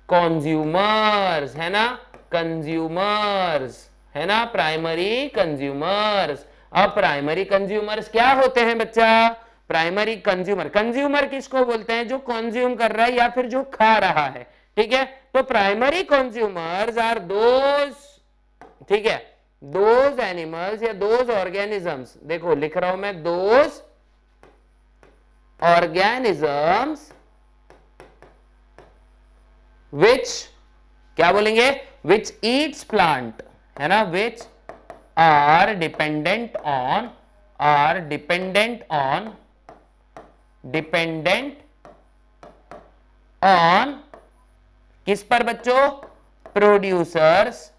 कंज्यूमर्स, है ना, कंज्यूमर्स, है ना, प्राइमरी कंज्यूमर्स। अब प्राइमरी कंज्यूमर्स क्या होते हैं बच्चा, प्राइमरी कंज्यूमर, कंज्यूमर किसको बोलते हैं, जो कंज्यूम कर रहा है या फिर जो खा रहा है, ठीक है। तो प्राइमरी कंज्यूमर्स आर दोज, ठीक है, दोज एनिमल्स या दोज ऑर्गेनिजम्स, देखो लिख रहा हूं मैं, दोज ऑर्गेनिजम्स विच, क्या बोलेंगे, विच ईट्स प्लांट, है ना, विच आर डिपेंडेंट ऑन किस पर बच्चों, producers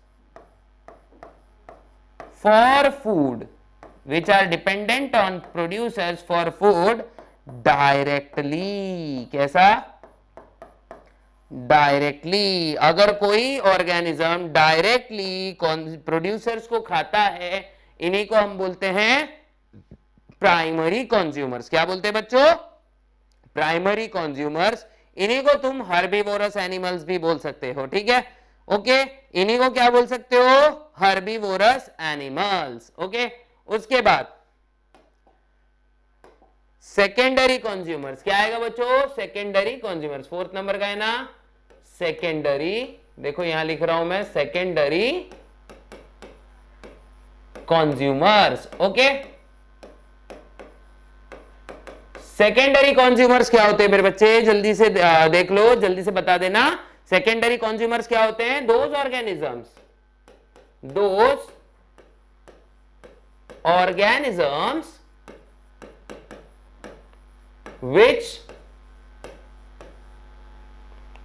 for food, which are dependent on producers for food directly, कैसा, डायरेक्टली। अगर कोई ऑर्गेनिज्म डायरेक्टली प्रोड्यूसर्स को खाता है, इन्हीं को हम बोलते हैं प्राइमरी कंज्यूमर्स। क्या बोलते हैं बच्चों, प्राइमरी कंज्यूमर्स। इन्हीं को तुम हर्बीवोरस एनिमल्स भी बोल सकते हो, ठीक है, ओके। इन्हीं को क्या बोल सकते हो, हर्बीवोरस एनिमल्स, ओके। उसके बाद सेकेंडरी कंज्यूमर्स, क्या आएगा बच्चों, सेकेंडरी कंज्यूमर्स, फोर्थ नंबर का है ना, सेकेंडरी, देखो यहां लिख रहा हूं मैं, secondary consumers, okay. Secondary consumers क्या होते हैं मेरे बच्चे, जल्दी से देख लो, जल्दी से बता देना। सेकेंडरी कंज्यूमर्स क्या होते हैं, दोज ऑर्गेनिजम्स विच,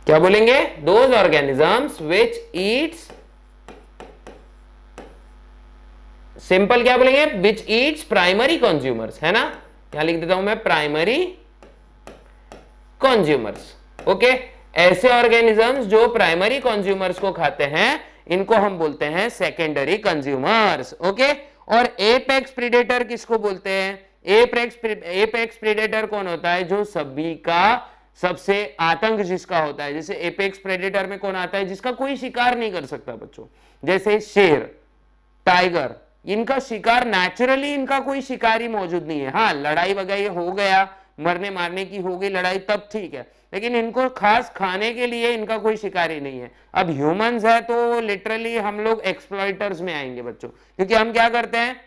क्या बोलेंगे, those organisms which Yeats, simple क्या बोलेंगे, विच ईट्स प्राइमरी कंज्यूमर्स, है ना, यहां लिख देता हूं मैं, प्राइमरी कंज्यूमर्स, ओके। ऐसे ऑर्गेनिजम्स जो प्राइमरी कंज्यूमर्स को खाते हैं, इनको हम बोलते हैं सेकेंडरी कंज्यूमर्स, ओके। और एपेक्स प्रीडेटर किसको बोलते हैं, एपेक्स प्रीडेटर कौन होता है, जो सभी का सबसे आतंक जिसका होता है। जैसे एपेक्स प्रेडेटर में कौन आता है, जिसका कोई शिकार नहीं कर सकता बच्चों, जैसे शेर, टाइगर, इनका शिकार नेचुरली, इनका कोई शिकारी मौजूद नहीं है। हाँ, लड़ाई वगैरह हो गया, मरने मारने की हो गई लड़ाई, तब ठीक है, लेकिन इनको खास खाने के लिए इनका कोई शिकारी नहीं है। अब ह्यूमंस है तो लिटरली हम लोग एक्सप्लॉइटर्स में आएंगे बच्चों, क्योंकि हम क्या करते हैं,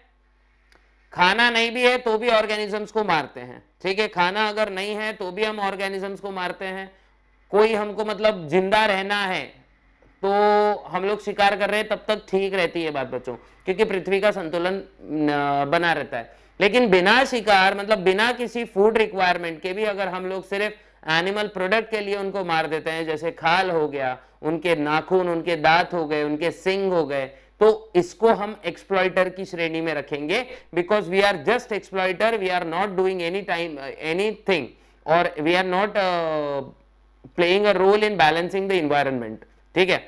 खाना नहीं भी है तो भी ऑर्गेनिजम्स को मारते हैं, ठीक है। खाना अगर नहीं है तो भी हम ऑर्गेनिजम्स को मारते हैं। कोई हमको मतलब जिंदा रहना है तो हम लोग शिकार कर रहे हैं, तब तक ठीक रहती है बात बच्चों, क्योंकि पृथ्वी का संतुलन बना रहता है। लेकिन बिना शिकार, मतलब बिना किसी फूड रिक्वायरमेंट के भी अगर हम लोग सिर्फ एनिमल प्रोडक्ट के लिए उनको मार देते हैं, जैसे खाल हो गया, उनके नाखून, उनके दांत हो गए, उनके सिंग हो गए, तो इसको हम एक्सप्लॉइटर की श्रेणी में रखेंगे, because we are just exploiter, we are not doing anything, और we are not playing a role in balancing the environment, ठीक है।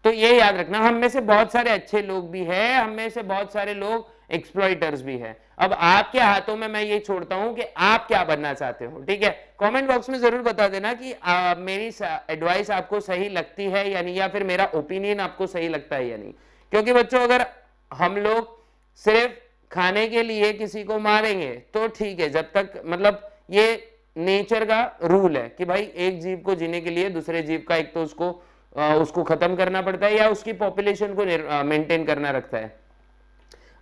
तो ये याद रखना, हम में से बहुत सारे अच्छे लोग भी हैं, हम में से बहुत सारे लोग एक्सप्लॉइटर्स भी हैं। अब आपके हाथों में मैं ये छोड़ता हूं कि आप क्या बनना चाहते हो, ठीक है। कमेंट बॉक्स में जरूर बता देना कि मेरी एडवाइस आपको सही लगती है या नहीं, या फिर मेरा ओपिनियन आपको सही लगता है या नहीं। क्योंकि बच्चों अगर हम लोग सिर्फ खाने के लिए किसी को मारेंगे तो ठीक है, जब तक मतलब ये नेचर का रूल है कि भाई एक जीव को जीने के लिए दूसरे जीव का एक तो उसको खत्म करना पड़ता है या उसकी पॉपुलेशन को मेंटेन करना रखता है।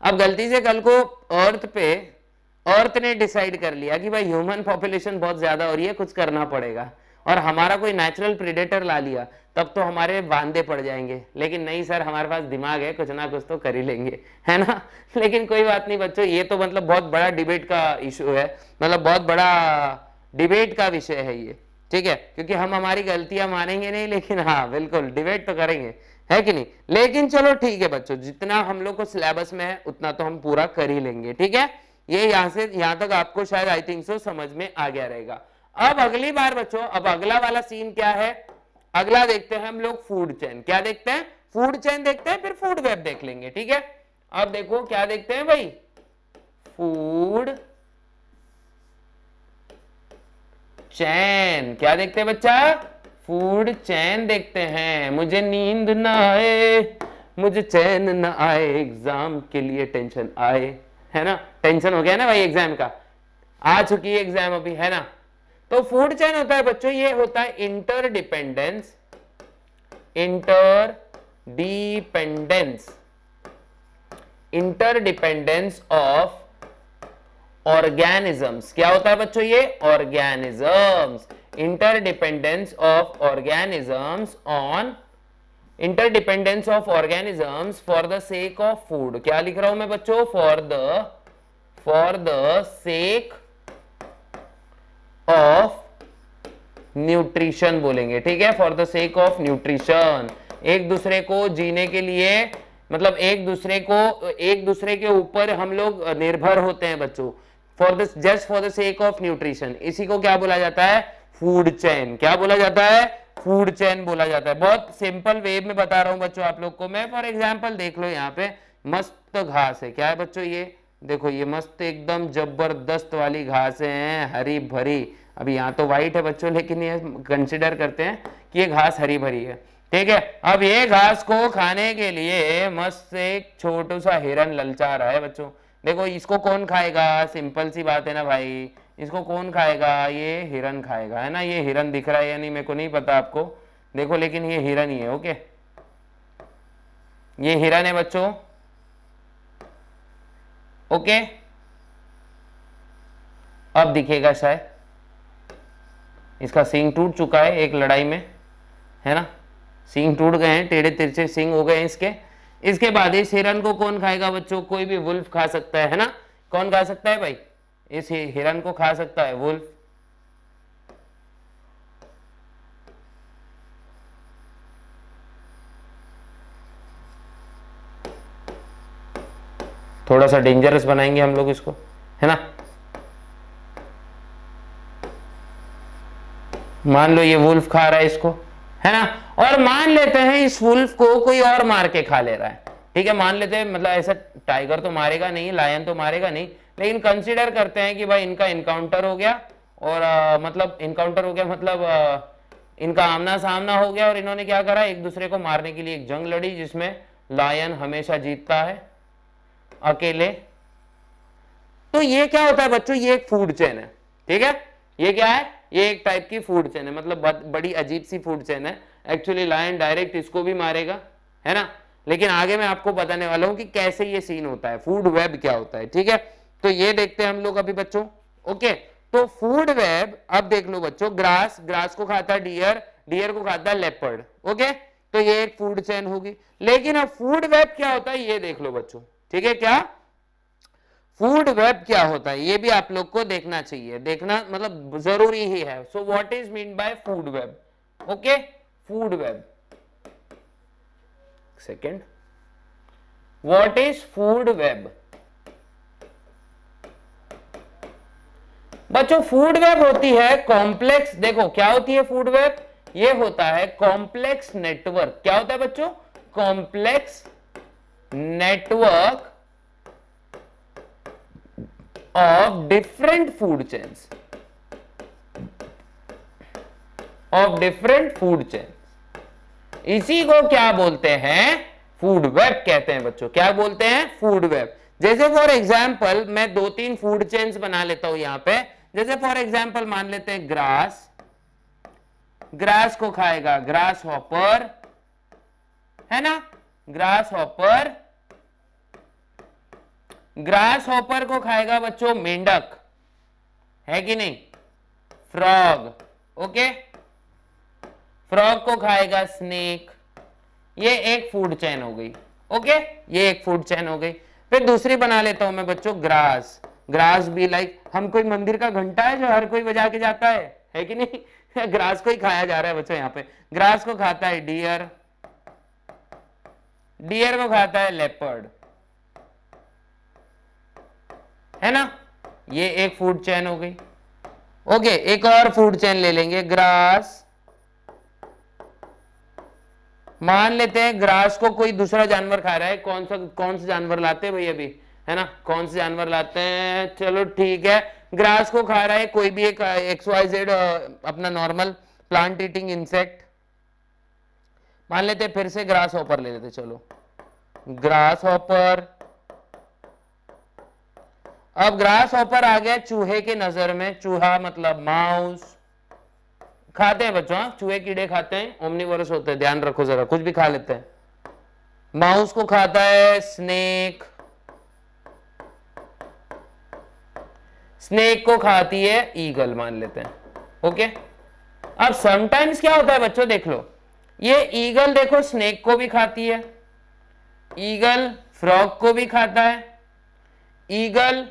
अब गलती से कल को अर्थ ने डिसाइड कर लिया कि भाई ह्यूमन पॉपुलेशन बहुत ज्यादा हो रही है, कुछ करना पड़ेगा, और हमारा कोई नेचुरल प्रेडेटर ला लिया, तब तो हमारे बांधे पड़ जाएंगे। लेकिन नहीं सर, हमारे पास दिमाग है, कुछ ना कुछ तो कर ही लेंगे, है ना। लेकिन कोई बात नहीं बच्चों, ये तो मतलब बहुत बड़ा डिबेट का इशू है, मतलब बहुत बड़ा डिबेट का विषय है ये, ठीक है। क्योंकि हम हमारी गलतियां मानेंगे नहीं, लेकिन हाँ बिल्कुल डिबेट तो करेंगे, है कि नहीं। लेकिन चलो ठीक है बच्चों, जितना हम लोग को सिलेबस में है उतना तो हम पूरा कर ही लेंगे, ठीक है। ये यहां तक आपको शायद आई थिंक सो समझ में आ गया रहेगा। अब अगली बार बच्चों, अब अगला वाला सीन क्या है, अगला देखते हैं हम लोग फूड चेन। क्या देखते हैं, फूड चेन देखते हैं, फिर फूड वेब देख लेंगे, ठीक है। अब देखो क्या देखते हैं भाई, फूड चैन। क्या देखते हैं बच्चा, फूड चैन देखते हैं। मुझे नींद ना आए, मुझे चैन ना आए, एग्जाम के लिए टेंशन आए, है ना, टेंशन हो गया ना भाई एग्जाम का, आ चुकी है एग्जाम अभी, है ना। तो फूड चैन होता है बच्चों, ये होता है इंटरडिपेंडेंस, इंटरडिपेंडेंस ऑफ ऑर्गेनिजम्स। क्या होता है बच्चों, ये organisms, interdependence of organisms on, interdependence of organisms for the sake of food. क्या लिख रहा हूं मैं बच्चों, for the sake of nutrition बोलेंगे, ठीक है, for the sake of nutrition. एक दूसरे को जीने के लिए, मतलब एक दूसरे के ऊपर हम लोग निर्भर होते हैं बच्चों, just for the sake of nutrition. इसी को क्या बोला जाता है, फूड चेन। क्या बोला जाता है, फूड चेन बोला जाता है। बहुत सिंपल वे में बता रहा हूं बच्चों आप लोग को मैं। फॉर एग्जाम्पल देख लो, यहाँ पे मस्त घास है। क्या है बच्चों, ये देखो, ये मस्त एकदम जबरदस्त वाली घास है, हरी भरी। अभी यहाँ तो व्हाइट है बच्चों, लेकिन ये कंसिडर करते हैं कि ये घास हरी भरी है, ठीक है। अब ये घास को खाने के लिए मस्त एक छोटू सा हिरन ललचा रहा है बच्चों। देखो इसको कौन खाएगा, सिंपल सी बात है ना भाई, इसको कौन खाएगा, ये हिरन खाएगा, है ना। ये हिरन दिख रहा है या नहीं मेरे को नहीं पता आपको, देखो, लेकिन ये हिरन ही है, ओके, ये हिरन है बच्चों, ओके। अब दिखेगा शायद, इसका सींग टूट चुका है एक लड़ाई में, है ना, सींग टूट गए हैं, टेढ़े तिरछे सींग हो गए इसके। इसके बाद इस हिरन को कौन खाएगा बच्चों, कोई भी वुल्फ खा सकता है ना। कौन खा सकता है भाई, इस हिरन को खा सकता है वुल्फ। थोड़ा सा डेंजरस बनाएंगे हम लोग इसको, है ना। मान लो ये वुल्फ खा रहा है इसको, है ना, और मान लेते हैं इस वुल्फ को कोई और मार के खा ले रहा है, ठीक है, मान लेते हैं, मतलब ऐसा टाइगर तो मारेगा नहीं, लायन तो मारेगा नहीं, लेकिन कंसीडर करते हैं कि भाई इनका इनकाउंटर हो गया, और मतलब इनकाउंटर हो गया मतलब इनका आमना सामना हो गया, और इन्होंने क्या करा, एक दूसरे को मारने के लिए एक जंग लड़ी, जिसमें लायन हमेशा जीतता है अकेले। तो ये क्या होता है बच्चों, ये एक फूड चेन है, ठीक है। ये क्या है, ये एक टाइप की फूड चेन है, मतलब बड़ी अजीब सी फूड चेन है। एक्चुअली लायन डायरेक्ट इसको भी मारेगा, है ना, लेकिन आगे मैं आपको बताने वाला हूं कि कैसे ये सीन होता है, फूड वेब क्या होता है, ठीक है। तो ये देखते हैं हम लोग अभी बच्चों, ओके। तो फूड वेब, अब देख लो बच्चों, ग्रास को खाता है डियर, डियर को खाता है लेपर्ड, ओके। तो ये एक फूड चेन होगी। लेकिन अब फूड वेब क्या होता है ये देख लो बच्चों, ठीक है। क्या फूड वेब क्या होता है ये भी आप लोग को देखना चाहिए, देखना मतलब जरूरी ही है। So what is mean by food web, okay. Food web, second, what is food web बच्चों। फूड वेब होती है कॉम्प्लेक्स, देखो क्या होती है फूड वेब, ये होता है कॉम्प्लेक्स नेटवर्क। क्या होता है बच्चों, complex network of different food chains, of different food chains। इसी को क्या बोलते हैं, फूड वेब कहते हैं बच्चों। क्या बोलते हैं, फूड वेब। जैसे फॉर एग्जांपल मैं 2-3 फूड चेन्स बना लेता हूं यहां पे। जैसे फॉर एग्जांपल मान लेते हैं ग्रास, ग्रास को खाएगा ग्रास हॉपर, है ना, ग्रास हॉपर, ग्रास हॉपर को खाएगा बच्चों मेंढक, है कि नहीं, फ्रॉग, ओके, फ्रॉग को खाएगा स्नेक। ये एक फूड चेन हो गई, ओके, ये एक फूड चेन हो गई। फिर दूसरी बना लेता हूं मैं बच्चों ग्रास, ग्रास भी लाइक हम कोई मंदिर का घंटा है जो हर कोई बजा के जाता है कि नहीं ग्रास को ही खाया जा रहा है बच्चों। यहाँ पे ग्रास को खाता है डियर, डियर को खाता है लेपर्ड, है ना, ये एक फूड चेन हो गई, ओके। एक और फूड चेन ले लेंगे, ग्रास, मान लेते हैं ग्रास को कोई दूसरा जानवर खा रहा है, कौन सा जानवर लाते हैं भाई अभी, है ना, कौन से जानवर लाते हैं, चलो ठीक है, ग्रास को खा रहा है कोई भी एक XYZ अपना नॉर्मल प्लांट ईटिंग इंसेक्ट, मान लेते हैं फिर से ग्रास हॉपर ले लेते, चलो ग्रास हॉपर। अब ग्रास हॉपर आ गया चूहे के नजर में, चूहा मतलब माउस, खाते हैं बच्चों, चूहे कीड़े खाते हैं, ओमनीवोरस होते हैं, ध्यान रखो जरा, कुछ भी खा लेते हैं। माउस को खाता है स्नेक, स्नेक को खाती है ईगल, मान लेते हैं, ओके। अब समटाइम्स क्या होता है बच्चों, देख लो, ये ईगल देखो स्नेक को भी खाती है, ईगल फ्रॉग को भी खाता है, ईगल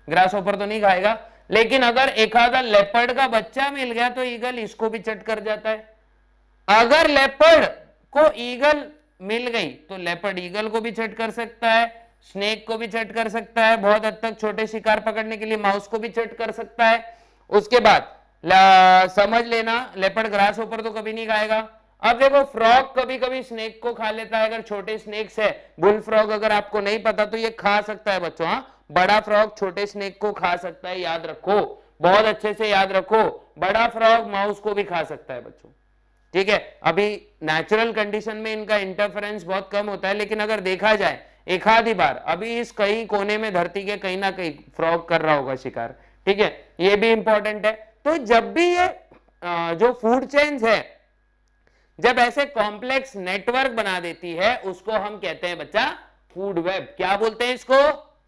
ग्रास हॉपर तो नहीं खाएगा, लेकिन अगर एक आधा लेपर्ड का बच्चा मिल गया तो ईगल इसको भी चट कर जाता है। अगर लेपर्ड को ईगल मिल गई तो लेपर्ड ईगल को भी चट कर सकता है, स्नेक को भी चट कर सकता है, बहुत हद तक छोटे शिकार पकड़ने के लिए माउस को भी चट कर सकता है। उसके बाद समझ लेना लेपर्ड ग्रास हॉपर तो कभी नहीं खाएगा। अब देखो फ्रॉग कभी कभी स्नेक को खा लेता है, अगर छोटे स्नेक्स है, बुल फ्रॉग अगर आपको नहीं पता तो ये खा सकता है बच्चों, हाँ, बड़ा फ्रॉग छोटे स्नेक को खा सकता है, याद रखो, बहुत अच्छे से याद रखो, बड़ा फ्रॉग माउस को भी खा सकता है बच्चों, ठीक है। अभी नेचुरल कंडीशन में इनका इंटरफेरेंस बहुत कम होता है, लेकिन अगर देखा जाए एक आधी बार अभी इस कहीं कोने में धरती के कहीं ना कहीं फ्रॉग कर रहा होगा शिकार, ठीक है, ये भी इंपॉर्टेंट है। तो जब भी ये जो फूड चेन्स है जब ऐसे कॉम्प्लेक्स नेटवर्क बना देती है उसको हम कहते हैं बच्चा फूड वेब। क्या बोलते हैं इसको,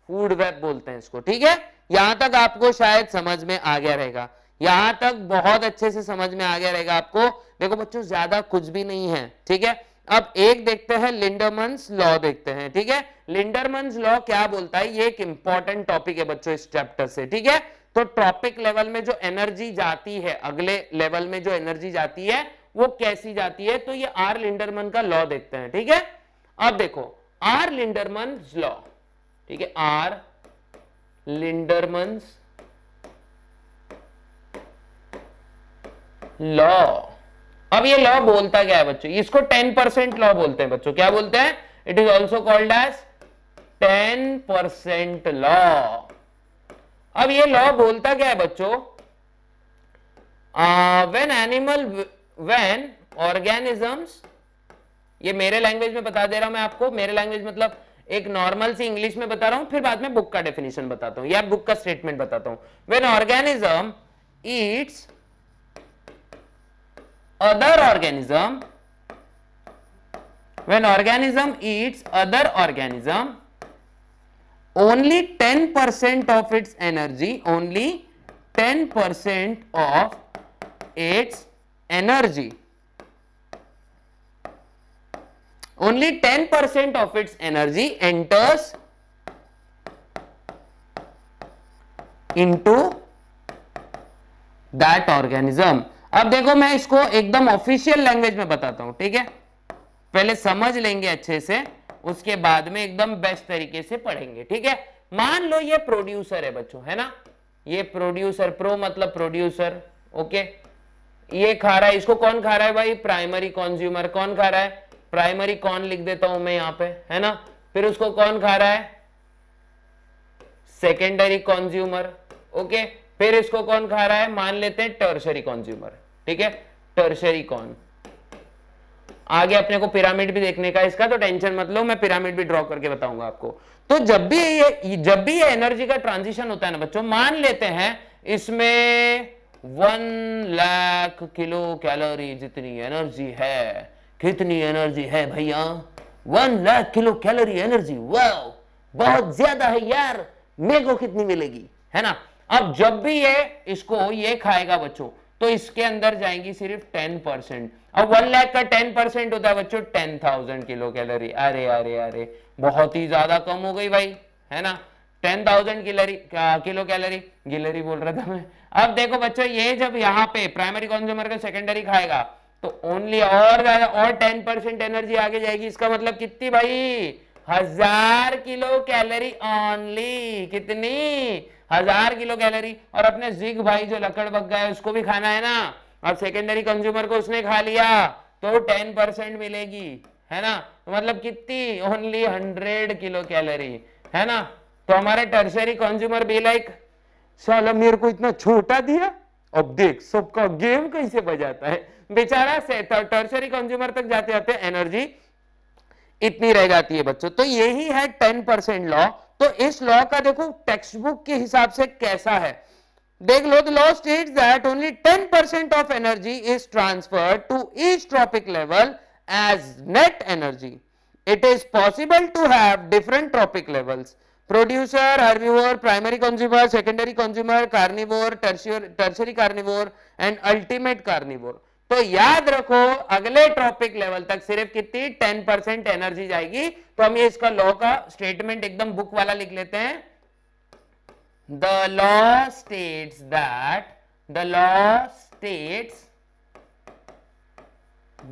फूड वेब बोलते हैं इसको, ठीक है। यहां तक आपको शायद समझ में आ गया रहेगा, यहां तक बहुत अच्छे से समझ में आ गया रहेगा आपको। देखो बच्चों ज्यादा कुछ भी नहीं है, ठीक है। अब एक देखते हैं लिंडरमन्स लॉ देखते हैं, ठीक है। लिंडरमन्स लॉ क्या बोलता है, ये एक इंपॉर्टेंट टॉपिक है बच्चों इस चैप्टर से, ठीक है। तो टॉपिक लेवल में जो एनर्जी जाती है, अगले लेवल में जो एनर्जी जाती है वो कैसी जाती है, तो ये आर लिंडरमन का लॉ देखते हैं, ठीक है। अब देखो आर लिंडरमन्स लॉ, ठीक है, आर लिंडरमन्स लॉ। अब ये लॉ बोलता क्या है बच्चों, इसको 10% लॉ बोलते हैं बच्चों, क्या बोलते हैं, it is also called as 10% law. अब ये लॉ बोलता क्या है बच्चों, व्हेन ऑर्गेनिजम्स, ये मेरे लैंग्वेज में बता दे रहा हूं मैं आपको, मेरे लैंग्वेज मतलब एक नॉर्मल सी इंग्लिश में बता रहा हूं, फिर बाद में बुक का डेफिनेशन बताता हूं या बुक का स्टेटमेंट बताता हूं। When organism Yeats other organism, when organism eats other organism, only 10% of its energy, only 10% of its energy, only 10% of its energy enters into that organism। अब देखो मैं इसको एकदम ऑफिशियल लैंग्वेज में बताता हूं, ठीक है, पहले समझ लेंगे अच्छे से, उसके बाद में एकदम बेस्ट तरीके से पढ़ेंगे, ठीक है। मान लो ये प्रोड्यूसर है बच्चों, है ना, ये प्रोड्यूसर, प्रो मतलब प्रोड्यूसर, ओके, ये खा रहा है, इसको कौन खा रहा है भाई, प्राइमरी कंज्यूमर, कौन खा रहा है, प्राइमरी कौन लिख देता हूं मैं यहां पे, है ना, फिर उसको कौन खा रहा है, सेकेंडरी कंज्यूमर, ओके, फिर इसको कौन खा रहा है, मान लेते हैं टर्शरी कंज्यूमर, ठीक है, टर्शरी कौन। आगे अपने को पिरामिड भी देखने का इसका, तो टेंशन मत लो, मैं पिरामिड भी ड्रॉ करके बताऊंगा आपको। तो जब भी ये एनर्जी का ट्रांजिशन होता है ना बच्चों, मान लेते हैं इसमें 1 लाख किलो कैलोरी जितनी एनर्जी है, कितनी एनर्जी है भैया, 1 लाख किलो कैलोरी एनर्जी, वाह बहुत ज्यादा है यार, मेरे को कितनी मिलेगी, है ना। अब जब भी ये खाएगा बच्चों तो इसके अंदर जाएंगी सिर्फ 10%। अब 1 लाख का 10% होता है बच्चों 10,000 किलो कैलोरी। अरे अरे अरे बहुत ही ज्यादा कम हो गई भाई, है ना, 10,000 किलो कैलोरी, गिलरी बोल रहा था मैं। अब देखो बच्चों ये जब यहाँ पे प्राइमरी कंज्यूमर का सेकेंडरी खाएगा तो ओनली और ज्यादा और 10% एनर्जी आगे जाएगी। इसका मतलब कितनी भाई, 1000 किलो कैलोरी ओनली, कितनी, 1000 किलो कैलोरी। और अपने जिग भाई जो लकड़ बग गया है उसको भी खाना है ना, अब सेकेंडरी कंज्यूमर को उसने खा लिया तो 10% मिलेगी, है ना, मतलब कितनी, ओनली 100 किलो कैलोरी, है ना। तो हमारे टर्शरी कंज्यूमर बी लाइक, साला मेरे को इतना छोटा दिया, अब देख सबका गेम कैसे बजाता है बेचारा। से टर्शरी कंज्यूमर तक जाते जाते एनर्जी इतनी रह जाती है बच्चों। तो यही है 10% लॉ। तो इस लॉ का देखो टेक्स्ट बुक के हिसाब से कैसा है, देख लो। The law states that only 10% of energy is transferred to each trophic level as net energy. It is possible to have different trophic levels. Producer, herbivore, primary consumer, secondary consumer, carnivore, tertiary carnivore and ultimate carnivore. तो याद रखो अगले trophic level तक सिर्फ कितनी 10% energy जाएगी। तो हम ये इसका लॉ का स्टेटमेंट एकदम बुक वाला लिख लेते हैं। The law states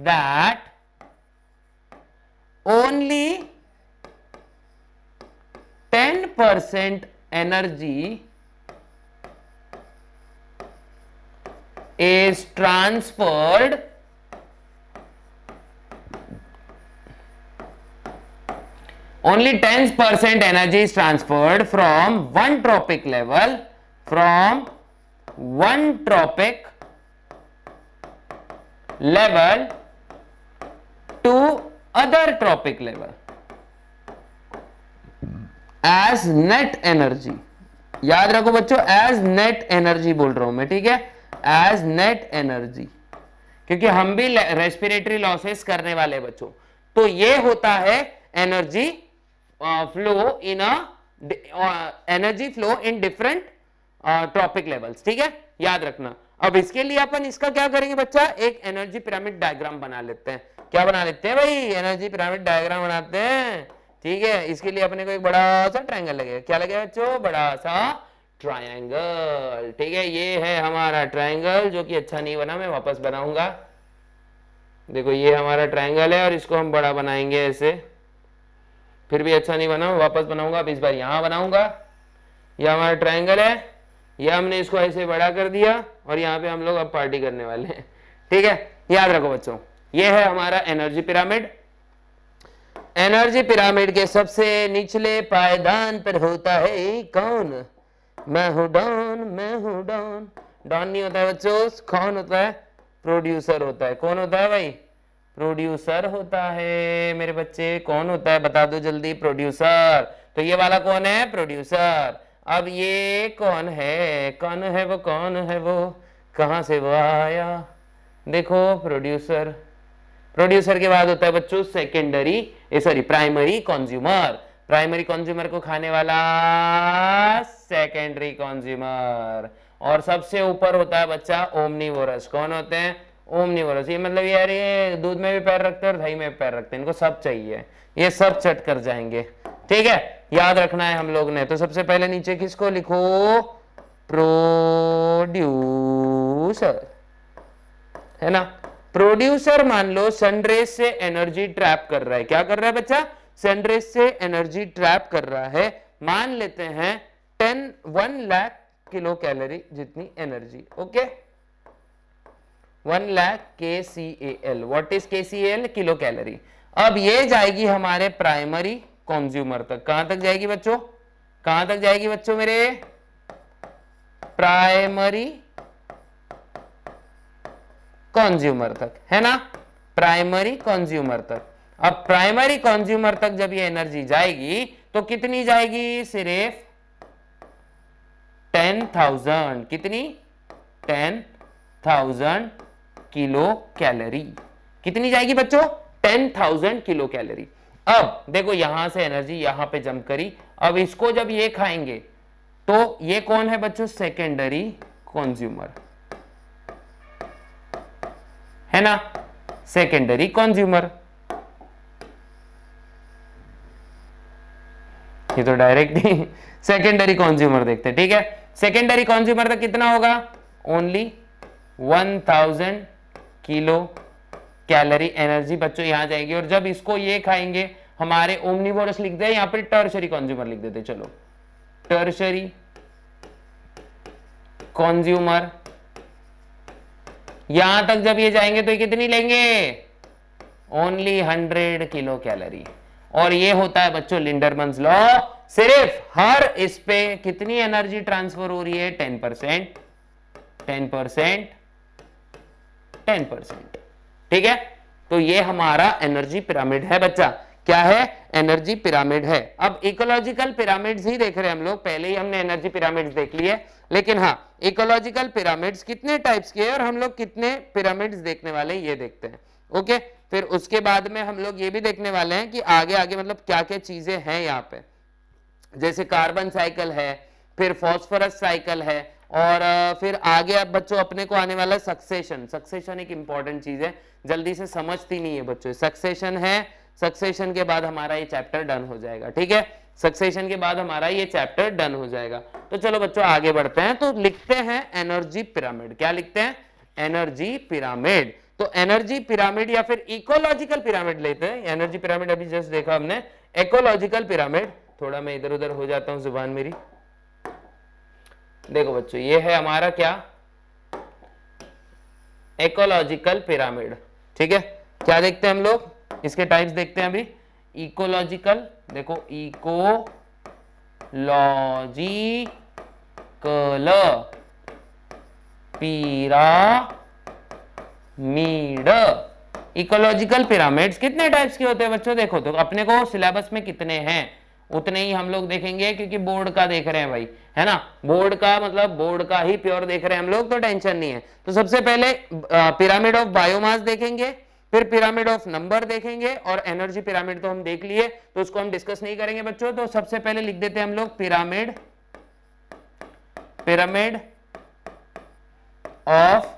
that only 10% energy is transferred only 10% energy is transferred from one trophic level to other trophic level as net energy. याद रखो बच्चों, as net energy बोल रहा हूं मैं, ठीक है, as net energy, क्योंकि हम भी रेस्पिरेटरी लॉसेस करने वाले बच्चों। तो ये होता है energy flow in different trophic levels, ठीक है, याद रखना। अब इसके लिए अपन इसका क्या करेंगे बच्चा, एक एनर्जी पिरामिड डायग्राम बना लेते हैं। क्या बना लेते हैं भाई, एनर्जी पिरामिड डायग्राम बनाते हैं, ठीक है। इसके लिए अपने को एक बड़ा सा ट्रायंगल लगेगा। क्या लगेगा बच्चों, बड़ा सा ट्रायंगल, ठीक है। ये है हमारा ट्रायंगल जो कि अच्छा नहीं बना, मैं वापस बनाऊंगा। देखो ये हमारा ट्रायंगल है और इसको हम बड़ा बनाएंगे ऐसे, फिर भी अच्छा नहीं बना, वापस बनाऊंगा। अब इस बार यहां बनाऊंगा। यह हमारा ट्रायंगल है, यह हमने इसको ऐसे बड़ा कर दिया और यहाँ पे हम लोग अब पार्टी करने वाले हैं, ठीक है। याद रखो बच्चों, यह है हमारा एनर्जी पिरामिड। एनर्जी पिरामिड के सबसे निचले पायदान पर होता है कौन, मैं हूं डॉन, मैं हूं डॉन। डॉन नहीं होता है बच्चों, कौन होता है, प्रोड्यूसर होता है। कौन होता है भाई, प्रोड्यूसर होता है मेरे बच्चे। कौन होता है बता दो जल्दी, प्रोड्यूसर। तो ये वाला कौन है, प्रोड्यूसर। अब ये कौन है, कौन है वो, कौन है वो, कहां से वो आया, देखो प्रोड्यूसर। प्रोड्यूसर के बाद होता है बच्चों secondary, sorry primary consumer. Primary consumer को खाने वाला सेकेंडरी कंज्यूमर। और सबसे ऊपर होता है बच्चा ओमनीवोरस। कौन होते हैं, ओमनीवोरस। ये मतलब यार ये दूध में भी पैर रखते हैं और दही में भी पैर रखते हैं, इनको सब चाहिए, ये सब चट कर जाएंगे, ठीक है। याद रखना है हम लोग ने। तो सबसे पहले नीचे किसको लिखो, प्रोड्यूसर, है ना। प्रोड्यूसर मान लो सनरेज से एनर्जी ट्रैप कर रहा है। क्या कर रहा है बच्चा, सनरेज से एनर्जी ट्रैप कर रहा है। मान लेते हैं 1 लाख किलो कैलोरी जितनी energy, okay. 1 lakh KCAL। What is KCAL, kilo calorie. अब ये जाएगी हमारे प्राइमरी कंज्यूमर तक। कहां तक जाएगी बच्चों, कहां तक जाएगी बच्चों मेरे, प्राइमरी कंज्यूमर तक, है ना, प्राइमरी कंज्यूमर तक। अब प्राइमरी कंज्यूमर तक जब ये एनर्जी जाएगी तो कितनी जाएगी, सिर्फ 10,000। कितनी, 10,000 किलो कैलोरी। कितनी जाएगी बच्चों, 10,000 किलो कैलोरी। अब देखो यहां से एनर्जी यहां पे जंप करी। अब इसको जब ये खाएंगे तो ये कौन है बच्चों, सेकेंडरी कंज्यूमर, है ना, सेकेंडरी कंज्यूमर। ये तो डायरेक्ट ही सेकेंडरी कंज्यूमर देखते हैं, ठीक है। सेकेंडरी कंज्यूमर तक कितना होगा, ओनली 1000 किलो कैलोरी एनर्जी बच्चों यहां जाएगी। और जब इसको ये खाएंगे, हमारे ओमनीवोरस लिख दे, यहां पे टर्शरी कंज्यूमर लिख देते, चलो टर्शरी कंज्यूमर। यहां तक जब ये जाएंगे तो ये कितनी लेंगे, ओनली 100 किलो कैलोरी। और ये होता है बच्चों लिंडरमन्स लॉ। सिर्फ हर इस पे कितनी एनर्जी ट्रांसफर हो रही है? 10%, 10%, 10%। ठीक है, तो ये हमारा एनर्जी पिरामिड है बच्चा। क्या है? एनर्जी पिरामिड है। अब इकोलॉजिकल पिरामिड्स ही देख रहे हैं हम लोग, पहले ही हमने एनर्जी पिरामिड्स देख लिए, लेकिन हाँ इकोलॉजिकल पिरामिड्स कितने टाइप्स के हैं और हम लोग कितने पिरामिड्स देखने वाले हैं ये देखते हैं। ओके, फिर उसके बाद में हम लोग ये भी देखने वाले हैं कि आगे आगे मतलब क्या क्या चीजें हैं यहाँ पे, जैसे कार्बन साइकिल है, फिर फॉस्फोरस साइकिल है, और फिर आगे अब बच्चों अपने को आने वाला सक्सेशन। सक्सेशन एक इंपॉर्टेंट चीज है, जल्दी से समझती नहीं है बच्चों। सक्सेशन है, सक्सेशन के बाद हमारा ये चैप्टर डन हो जाएगा। ठीक है, सक्सेशन के बाद हमारा ये चैप्टर डन हो जाएगा। तो चलो बच्चों आगे बढ़ते हैं। तो लिखते हैं एनर्जी पिरामिड। क्या लिखते हैं? Energy pyramid. तो एनर्जी पिरामिड या फिर इकोलॉजिकल पिरामिड लेते हैं। एनर्जी पिरामिड अभी जस्ट देखा हमने, इकोलॉजिकल पिरामिड, थोड़ा मैं इधर उधर हो जाता हूं जुबान मेरी। देखो बच्चों ये है हमारा क्या? Ecological pyramid. ठीक है, क्या देखते हैं हम लोग? इसके टाइप्स देखते हैं अभी। इकोलॉजिकल, देखो इकोलॉजिकल पिरामिड। इकोलॉजिकल पिरामिड्स कितने टाइप्स के होते हैं बच्चों? देखो तो अपने को सिलेबस में कितने हैं उतने ही हम लोग देखेंगे, क्योंकि बोर्ड का देख रहे हैं भाई, है ना। बोर्ड का मतलब बोर्ड का ही प्योर देख रहे हैं हम लोग, तो टेंशन नहीं है। तो सबसे पहले पिरामिड ऑफ बायोमास देखेंगे, फिर पिरामिड ऑफ नंबर देखेंगे, और एनर्जी पिरामिड तो हम देख लिए, तो उसको हम डिस्कस नहीं करेंगे बच्चों। तो सबसे पहले लिख देते हैं हम लोग पिरामिड, पिरामिड ऑफ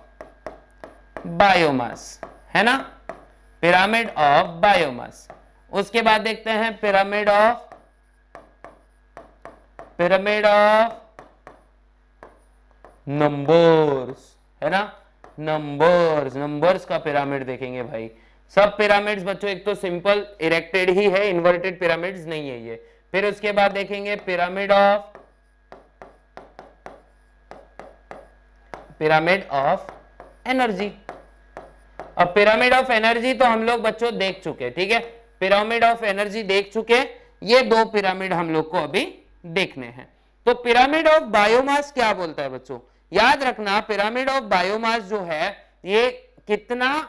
बायोमास, है ना, पिरामिड ऑफ बायोमास। उसके बाद देखते हैं पिरामिड ऑफ नंबर्स, है ना, नंबर्स का पिरामिड देखेंगे भाई। सब पिरामिड्स बच्चों एक तो सिंपल इरेक्टेड ही है, इन्वर्टेड पिरामिड्स नहीं है ये। फिर उसके बाद देखेंगे पिरामिड ऑफ एनर्जी। अब पिरामिड ऑफ एनर्जी तो हम लोग बच्चों देख चुके, ठीक है, पिरामिड ऑफ एनर्जी देख चुके। ये दो पिरामिड हम लोग को अभी देखने हैं। तो पिरामिड ऑफ बायोमास क्या बोलता है बच्चों? याद रखना, पिरामिड ऑफ बायोमास जो है ये कितना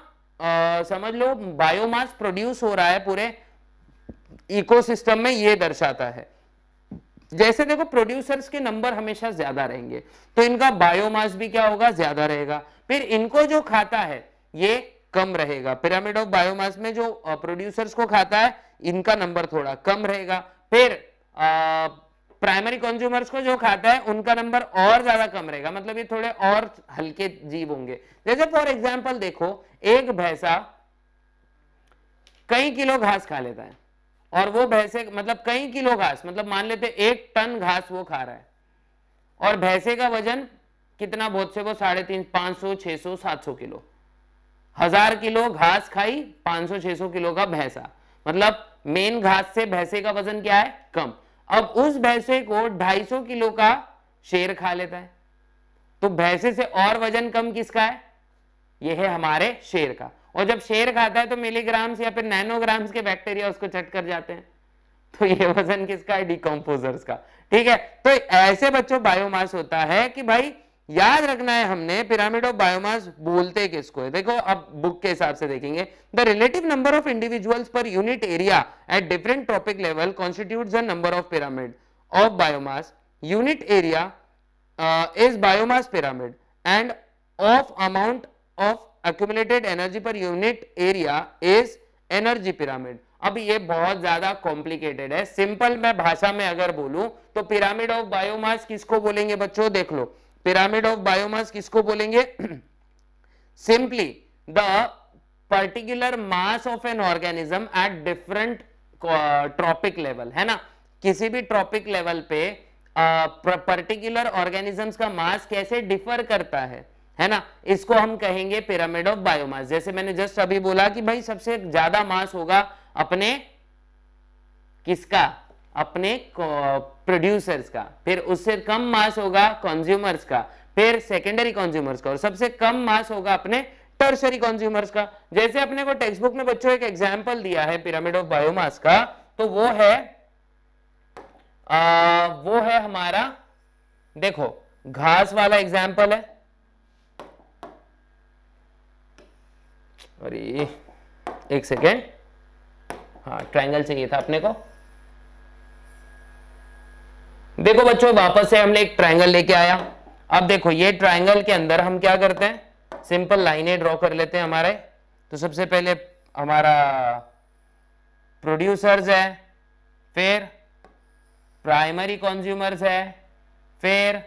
समझ लो बायोमास प्रोड्यूस हो रहा है पूरे इकोसिस्टम में, ये दर्शाता है। जैसे देखो प्रोड्यूसर्स के नंबर हमेशा ज्यादा रहेंगे, तो इनका बायोमास भी क्या होगा? ज्यादा रहेगा। फिर इनको जो खाता है ये कम रहेगा। पिरामिड ऑफ बायोमास में जो प्रोड्यूसर्स को खाता है इनका नंबर थोड़ा कम रहेगा। फिर प्राइमरी कंज्यूमर्स को जो खाता है उनका नंबर और ज्यादा कम रहेगा, मतलब ये थोड़े और हल्के जीव होंगे। जैसे फॉर एग्जांपल देखो, एक भैंसा कई किलो घास खा लेता है, और वो भैंसे मतलब कई किलो घास मतलब मान लेते 1 टन घास वो खा रहा है, और भैंसे का वजन कितना? बहुत से वो 350, 500, 600, 700 किलो। 1000 किलो घास खाई, 500, 600 किलो का भैंसा, मतलब मेन घास से भैंसे का वजन क्या है? कम। अब उस भैंसे को 250 किलो का शेर खा लेता है, तो भैंसे से और वजन कम किसका है? यह है हमारे शेर का। और जब शेर खाता है तो मिलीग्राम्स या फिर नैनोग्राम्स के बैक्टीरिया उसको चट कर जाते हैं, तो ये वजन किसका है? डिकम्पोजर्स का। ठीक है, तो ऐसे बच्चों बायोमास होता है कि भाई याद रखना है हमने, पिरामिड ऑफ बायोमास बोलते किसको है? देखो अब बुक के हिसाब से देखेंगे, the relative number of individuals per unit area at different trophic level constitutes the number of pyramid of biomass. Unit area is biomass pyramid end of amount of accumulated energy per unit area is energy pyramid. अब ये बहुत ज्यादा complicated है, simple मैं भाषा में अगर बोलूं तो पिरामिड ऑफ बायोमास किसको बोलेंगे बच्चों? देख लो, पिरामिड ऑफ बायोमास किसको बोलेंगे? Simply the particular mass of an organism at different trophic level, है ना। किसी भी ट्रॉपिक लेवल पे पर्टिकुलर ऑर्गेनिजम्स का मास कैसे डिफर करता है ना, इसको हम कहेंगे पिरामिड ऑफ बायोमास। जैसे मैंने जस्ट अभी बोला कि भाई सबसे ज्यादा मास होगा अपने किसका? अपने प्रोड्यूसर्स का, फिर उससे कम मास होगा कंज्यूमर्स का, फिर सेकेंडरी कंज्यूमर्स का, और सबसे कम मास होगा अपने टर्शरी कंज्यूमर्स का। जैसे अपने को टेक्स्ट बुक में बच्चों एक एग्जांपल दिया है पिरामिड ऑफ बायोमास का, तो वो है हमारा, देखो घास वाला एग्जांपल है। अरे एक सेकेंड, हाँ ट्रायंगल चाहिए था अपने को। देखो बच्चों वापस से हमने एक ट्रायंगल लेके आया। अब देखो ये ट्रायंगल के अंदर हम क्या करते हैं, सिंपल लाइनें ड्रॉ कर लेते हैं हमारे। तो सबसे पहले हमारा प्रोड्यूसर्स है, फिर प्राइमरी कंज्यूमर्स है, फिर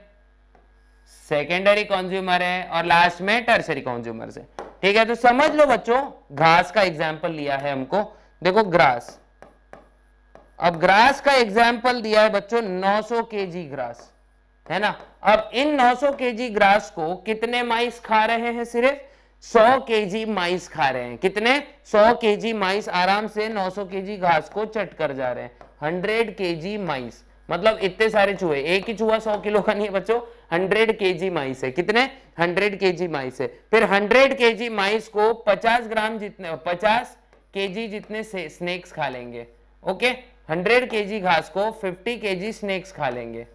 सेकेंडरी कंज्यूमर है और लास्ट में टर्शरी कंज्यूमर्स है। ठीक है, तो समझ लो बच्चों, घास का एग्जाम्पल लिया है हमको। देखो ग्रास, अब ग्रास का एग्जाम्पल दिया है बच्चों 900 केजी ग्रास, है ना। अब इन 900 केजी ग्रास को कितने माइस खा रहे हैं, सिर्फ 100 केजी माइस खा रहे हैं। कितने, 100 केजी माइस आराम से 900 केजी घास को चट कर जा रहे हैं। 100 केजी माइस मतलब इतने सारे चूहे, एक ही चूहा 100 किलो का नहीं है बच्चों, 100 केजी माइस है। कितने, 100 केजी माइस है। फिर 100 केजी माइस को 50 ग्राम जितने, 50 केजी जितने स्नेक्स खा लेंगे। ओके, 100 केजी घास को 50 केजी स्नेक्स खा लेंगे,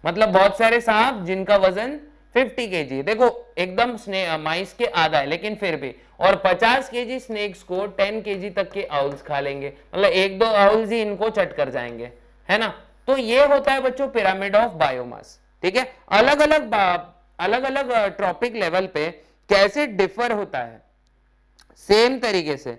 मतलब बहुत सारे सांप जिनका वजन 50 केजी। देखो एकदम माइस के आधा है लेकिन फिर भी, और 50 केजी स्नेक्स को 10 केजी तक के आउल्स खा लेंगे, मतलब एक दो आउल्स ही इनको चट कर जाएंगे, है ना। तो ये होता है बच्चों पिरामिड ऑफ बायोमास। ठीक है, अलग अलग ट्रॉपिक लेवल पे कैसे डिफर होता है। सेम तरीके से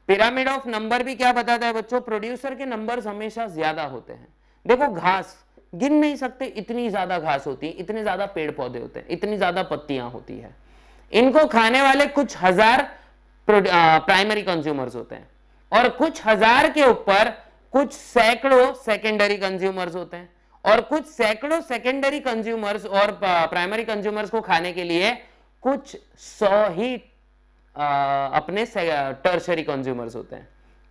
पिरामिड ऑफ नंबर भी क्या बताता है बच्चों, प्रोड्यूसर के नंबर्स हमेशा ज्यादा होते हैं। देखो घास गिन नहीं सकते, इतनी ज्यादा घास होती है, इतने ज्यादा पेड़ पौधे होते हैं, इतनी ज्यादा पत्तियां होती है। इनको खाने वाले कुछ हजार प्राइमरी कंज्यूमर्स होते हैं और कुछ हजार के ऊपर कुछ सैकड़ों सेकेंडरी कंज्यूमर्स होते हैं, और कुछ सैकड़ों सेकेंडरी कंज्यूमर्स और प्राइमरी कंज्यूमर्स को खाने के लिए कुछ 100 ही अपने टर्शरी कंज्यूमर्स होते हैं।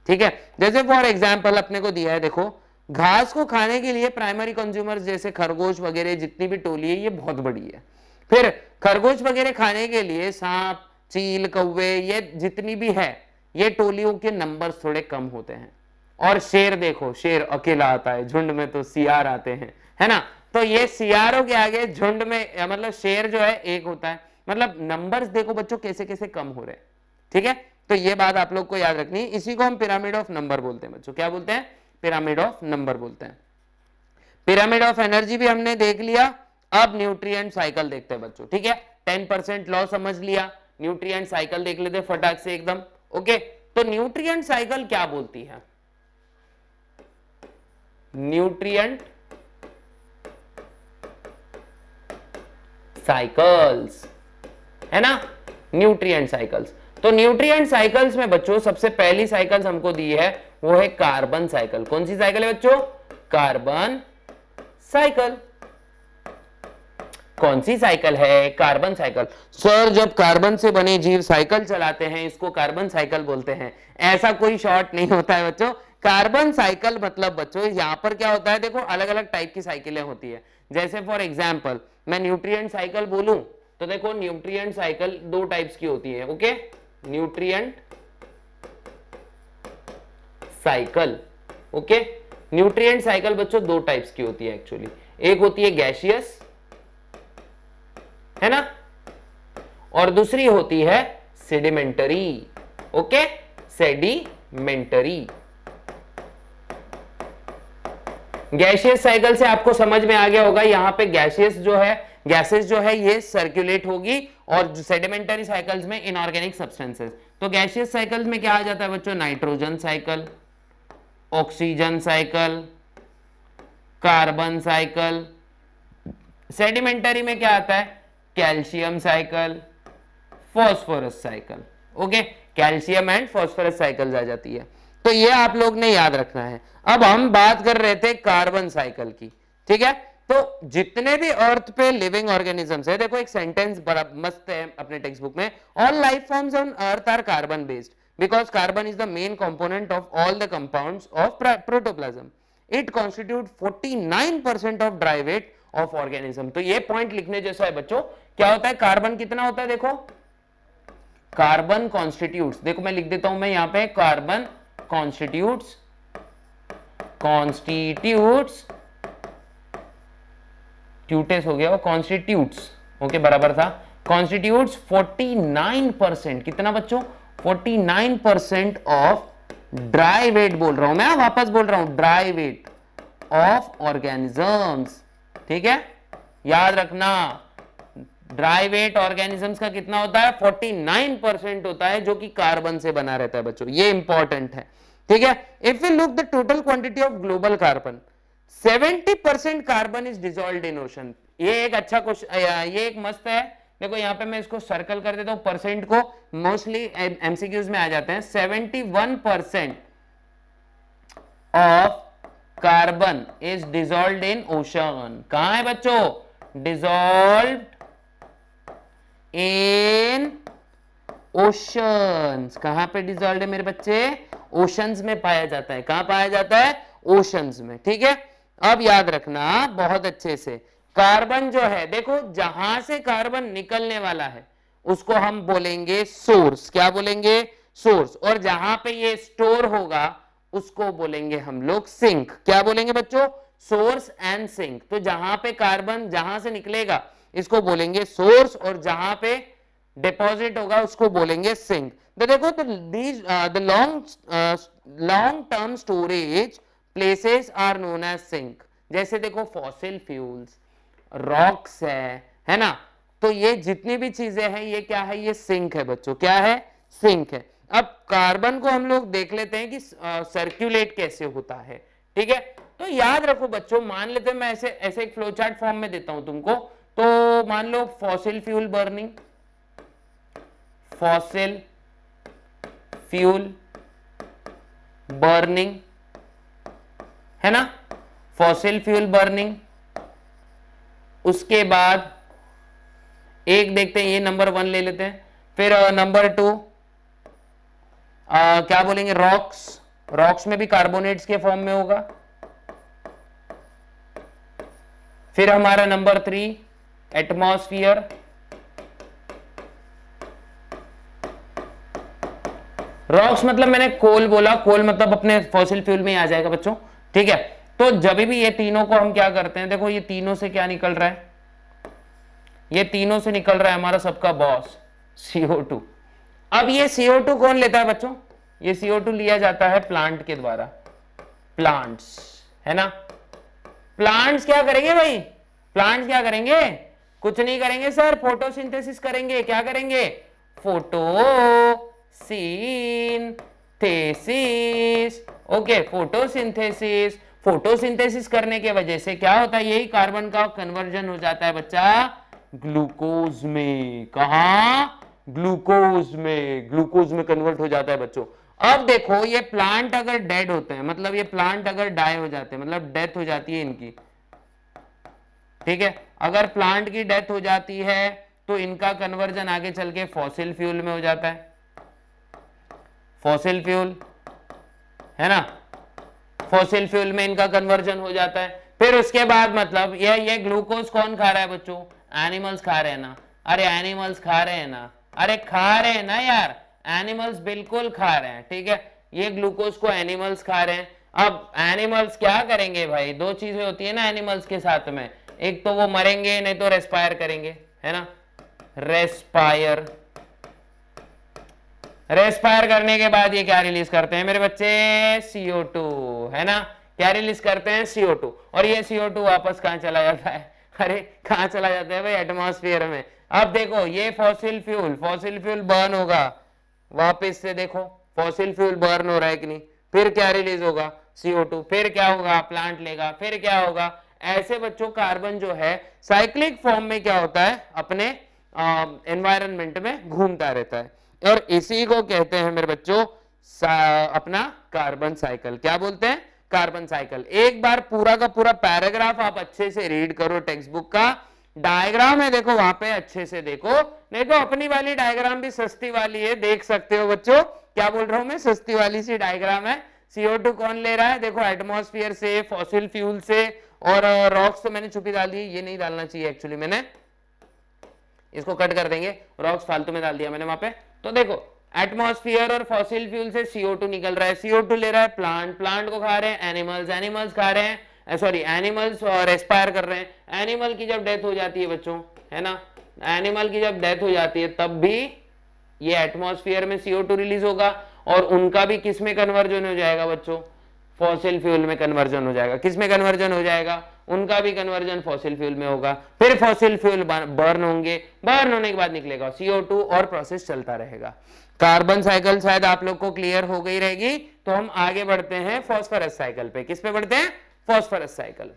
ठीक है, जैसे फॉर एग्जांपल अपने को दिया है, देखो घास को खाने के लिए प्राइमरी कंज्यूमर्स जैसे खरगोश वगैरह जितनी भी टोली है ये बहुत बड़ी है। फिर खरगोश वगैरह खाने के लिए सांप, चील, कौवे, ये जितनी भी है ये टोलियों के नंबर्स थोड़े कम होते हैं। और शेर देखो, शेर अकेला आता है, झुंड में तो सियार आते हैं, है ना। तो ये सियारों के आगे झुंड में मतलब शेर जो है एक होता है, मतलब नंबर्स देखो बच्चों कैसे कैसे कम हो रहे हैं। ठीक है, तो ये बात आप लोग को याद रखनी है। इसी को हम पिरामिड ऑफ नंबर बोलते हैं बच्चों। क्या बोलते हैं, पिरामिड ऑफ नंबर बोलते हैं। पिरामिड ऑफ एनर्जी भी हमने देख लिया। अब न्यूट्रिएंट साइकिल देखते हैं बच्चों। ठीक है, 10% लॉ समझ लिया, न्यूट्रिएंट साइकिल देख लेते फटाक से एकदम। ओके, तो न्यूट्रिएंट साइकिल क्या बोलती है, न्यूट्रिएंट साइकिल्स, है ना, न्यूट्रिएंट साइकिल्स। तो न्यूट्रिएंट साइकिल्स में बच्चों सबसे पहली साइकिल्स हमको दी है वो है कार्बन साइकिल। कौन सी साइकिल है बच्चों, कार्बन साइकिल। कौन सी साइकिल है, कार्बन साइकिल। सर जब कार्बन से बने जीव साइकिल चलाते हैं इसको कार्बन साइकिल बोलते हैं, ऐसा कोई शॉर्ट नहीं होता है बच्चों। कार्बन साइकिल मतलब बच्चों यहां पर क्या होता है, देखो अलग अलग टाइप की साइकिलें होती है। जैसे फॉर एग्जांपल मैं न्यूट्रिएंट साइकिल बोलूं तो देखो न्यूट्रिएंट साइकिल दो टाइप्स की होती है। Okay, nutrient cycle. Okay, nutrient cycle बच्चों दो टाइप्स की होती है एक्चुअली। एक होती है गैसियस, है ना, और दूसरी होती है sedimentary. Okay, sedimentary. Gaseous cycle से आपको समझ में आ गया होगा, यहां पे गैसेस जो है ये सर्कुलेट होगी, और सेडिमेंटरी साइकिल्स में इनऑर्गेनिक सब्सटेंसेस। तो गैसियस साइकिल्स में क्या आ जाता है बच्चों, nitrogen cycle, oxygen cycle, carbon cycle. Sedimentary में क्या आता है, calcium cycle, phosphorus cycle. Okay, calcium and phosphorus cycles आ जाती है। तो ये आप लोग ने याद रखना है। अब हम बात कर रहे थे कार्बन साइकिल की। ठीक है, तो जितने भी अर्थ पे लिविंग ऑर्गेनिजम्स है, देखो एक सेंटेंस बड़ा मस्त है अपने टेक्स्ट बुक में, all life forms on earth are carbon based because carbon is the main component of all the compounds of protoplasm. It constitute 49% of dry weight of organism. तो ये पॉइंट लिखने जैसा है बच्चों। क्या होता है, कार्बन कितना होता है, देखो कार्बन कॉन्स्टिट्यूट्स, देखो मैं लिख देता हूं मैं यहां पे कार्बन कॉन्स्टिट्यूट्स ट्यूटेस हो गया, कॉन्स्टिट्यूट्स ओके बराबर था, कॉन्स्टिट्यूट्स 49%, कितना बच्चों 49% ऑफ ड्राई वेट, बोल रहा हूं मैं, वापस बोल रहा हूं ड्राई वेट ऑफ ऑर्गेनिजम्स, ठीक है याद रखना ड्राई वेट ऑर्गेनिजम्स का कितना होता है 49% होता है जो कि कार्बन से बना रहता है बच्चों, ये इंपॉर्टेंट है, ठीक है। If you look the total quantity of global carbon 70% carbon is dissolved in ocean, ये एक अच्छा क्वेश्चन, ये एक मस्त है, देखो यहां पे मैं इसको सर्कल कर देता हूं, परसेंट को मोस्टली एमसीक्यूज में आ जाते हैं, 71% of carbon is dissolved in ocean, कहां है बच्चों डिसॉल्व्ड इन ओशंस, कहां पे डिसॉल्व्ड है मेरे बच्चे ओशंस में पाया जाता है, कहां पाया जाता है ओशंस में, ठीक है। अब याद रखना बहुत अच्छे से, कार्बन जो है देखो जहां से कार्बन निकलने वाला है उसको हम बोलेंगे सोर्स, क्या बोलेंगे सोर्स, और जहां पे ये स्टोर होगा उसको बोलेंगे हम लोग सिंक, क्या बोलेंगे बच्चों सोर्स एंड सिंक, तो जहां पे कार्बन जहां से निकलेगा इसको बोलेंगे सोर्स और जहां पे डिपॉजिट होगा उसको बोलेंगे सिंक। तो देखो the long term storage places are known as sink, जैसे देखो फॉसिल फ्यूल्स, रॉक्स है ना, तो ये जितनी भी चीजें हैं ये क्या है ये सिंक है बच्चों, क्या है सिंक है। अब कार्बन को हम लोग देख लेते हैं कि सर्कुलेट कैसे होता है, ठीक है। तो याद रखो बच्चों, मान लेते हैं मैं ऐसे एक फ्लो चार्ट फॉर्म में देता हूं तुमको, तो मान लो fossil fuel burning, fossil fuel burning है ना, फॉसिल फ्यूल बर्निंग, उसके बाद एक देखते हैं ये नंबर 1 ले लेते हैं, फिर नंबर 2 क्या बोलेंगे रॉक्स, रॉक्स में भी कार्बोनेट्स के फॉर्म में होगा, फिर हमारा नंबर 3 एटमॉस्फियर, रॉक्स मतलब मैंने कोल बोला, कोल मतलब अपने फॉसिल फ्यूल में ही आ जाएगा बच्चों, ठीक है। तो जब भी ये तीनों को हम क्या करते हैं, देखो ये तीनों से क्या निकल रहा है, ये तीनों से निकल रहा है हमारा सबका बॉस CO2। अब ये CO2 कौन लेता है बच्चों, ये CO2 लिया जाता है प्लांट के द्वारा, प्लांट्स है ना, प्लांट्स क्या करेंगे भाई, प्लांट्स क्या करेंगे, कुछ नहीं करेंगे सर, फोटोसिंथेसिस करेंगे, क्या करेंगे फोटोसिंथेसिस, ओके फोटोसिंथेसिस, फोटोसिंथेसिस करने के वजह से क्या होता है, यही कार्बन का कन्वर्जन हो जाता है बच्चा ग्लूकोज में, कहा ग्लूकोज में कन्वर्ट हो जाता है बच्चों। अब देखो ये प्लांट अगर डेड होते हैं, मतलब ये प्लांट अगर डाई हो जाते हैं, मतलब डेथ हो जाती है इनकी, ठीक है, अगर प्लांट की डेथ हो जाती है तो इनका कन्वर्जन आगे चल के फॉसिल फ्यूल में हो जाता है, फॉसिल फ्यूल है ना, फॉसिल फ्यूल में इनका कन्वर्जन हो जाता है। फिर उसके बाद मतलब ये ग्लूकोज कौन खा रहा है बच्चों, एनिमल्स खा रहे हैं ना, अरे एनिमल्स खा रहे हैं ना, अरे खा रहे हैं ना यार, एनिमल्स बिल्कुल खा रहे हैं, ठीक है, ये ग्लूकोज को एनिमल्स खा रहे हैं। अब एनिमल्स क्या करेंगे भाई, दो चीजें होती है ना एनिमल्स के साथ में, एक तो वो मरेंगे नहीं तो रेस्पायर करेंगे, है ना, रेस्पायर, रेस्पायर करने के बाद ये क्या रिलीज करते हैं मेरे बच्चे CO2 है ना, क्या रिलीज करते हैं CO2, और ये CO2 वापस कहां चला जाता है, अरे कहां चला जाता है भाई एटमॉस्फेयर में। अब देखो ये फॉसिल फ्यूल बर्न होगा, वापस से देखो फॉसिल फ्यूल बर्न हो रहा है कि नहीं, फिर क्या रिलीज होगा CO2, फिर क्या होगा प्लांट लेगा, फिर क्या होगा, ऐसे बच्चों कार्बन जो है साइक्लिक फॉर्म में क्या होता है अपने एनवायरनमेंट में घूमता रहता है, और इसी को कहते हैं मेरे बच्चों अपना कार्बन साइकिल, क्या बोलते हैं कार्बन साइकिल। एक बार पूरा का पूरा पैराग्राफ आप अच्छे से रीड करो, टेक्स्ट बुक का डायग्राम है देखो वहां पे अच्छे से देखो, नहीं तो अपनी वाली डायग्राम भी सस्ती वाली है, देख सकते हो बच्चों, क्या बोल रहा हूं मैं, सस्ती वाली सी डायग्राम है। CO2 कौन ले रहा है, देखो एटमॉस्फेयर से, फॉसिल फ्यूल से, और रॉक्स तो मैंने छुपी डाल दी, ये नहीं डालना चाहिए एक्चुअली, मैंने इसको कट कर देंगे, रॉक्स फालतू में डाल दिया मैंने वहां पे, तो देखो एटमॉस्फेयर और फॉसिल फ्यूल से CO2 निकल रहा है, CO2 ले रहा है प्लांट, प्लांट को खा रहे हैं एनिमल्स, एनिमल्स खा रहे हैं, सॉरी एनिमल्स रेस्पायर कर रहे हैं। एनिमल की जब डेथ हो जाती है बच्चों, है ना, एनिमल की जब डेथ हो जाती है तब भी ये एटमॉस्फेयर में CO2 रिलीज होगा और उनका भी किस में कन्वर्जन हो जाएगा बच्चों, फॉसिल फ्यूल में कन्वर्जन हो जाएगा। किस में कन्वर्जन हो जाएगा, उनका भी कन्वर्जन फॉसिल फ्यूल में होगा। फिर फॉसिल फ्यूल बर्न होंगे, बर्न होने के बाद निकलेगा CO2 और प्रोसेस चलता रहेगा। कार्बन साइकिल शायद आप लोग को क्लियर हो गई रहेगी। तो हम आगे बढ़ते हैं फॉस्फोरस साइकिल पे। किस पे बढ़ते हैं, फॉस्फोरस साइकिल।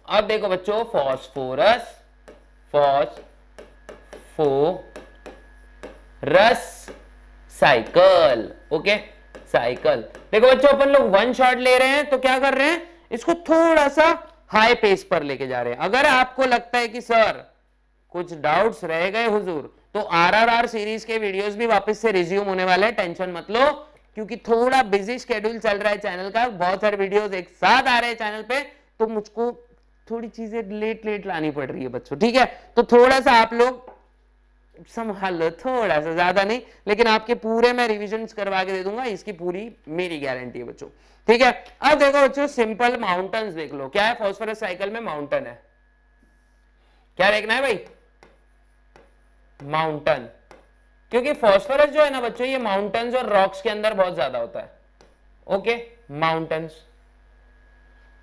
अब देखो बच्चों phosphorus, phosphorus cycle, okay cycle. देखो बच्चों अपन लोग वन शॉट ले रहे हैं तो क्या कर रहे हैं, इसको थोड़ा सा हाई पेस पर लेके जा रहे हैं। अगर आपको लगता है कि सर कुछ डाउट्स रह गए हुजूर, तो RRR सीरीज के वीडियोस भी वापस से रिज्यूम होने वाले हैं, टेंशन मत लो, क्योंकि थोड़ा बिजी शेड्यूल चल रहा है चैनल का, बहुत सारे वीडियोस एक साथ आ रहे हैं चैनल पे, तो मुझको थोड़ी चीजें लेट लेट लानी पड़ रही है बच्चों, ठीक है। तो थोड़ा सा आप लोग संभाल लो, थोड़ा सा, ज्यादा नहीं, लेकिन आपके पूरे मैं रिविजन्स करवा के दे दूंगा, इसकी पूरी मेरी गारंटी है बच्चों, ठीक है। अब देखो बच्चों सिंपल माउंटेन्स देख लो, क्या है फॉस्फोरस साइकिल में, माउंटेन है। क्या देखना है भाई, माउंटेन, क्योंकि फॉस्फोरस जो है ना बच्चों ये माउंटेन्स और रॉक्स के अंदर बहुत ज्यादा होता है, ओके। माउंटेन्स,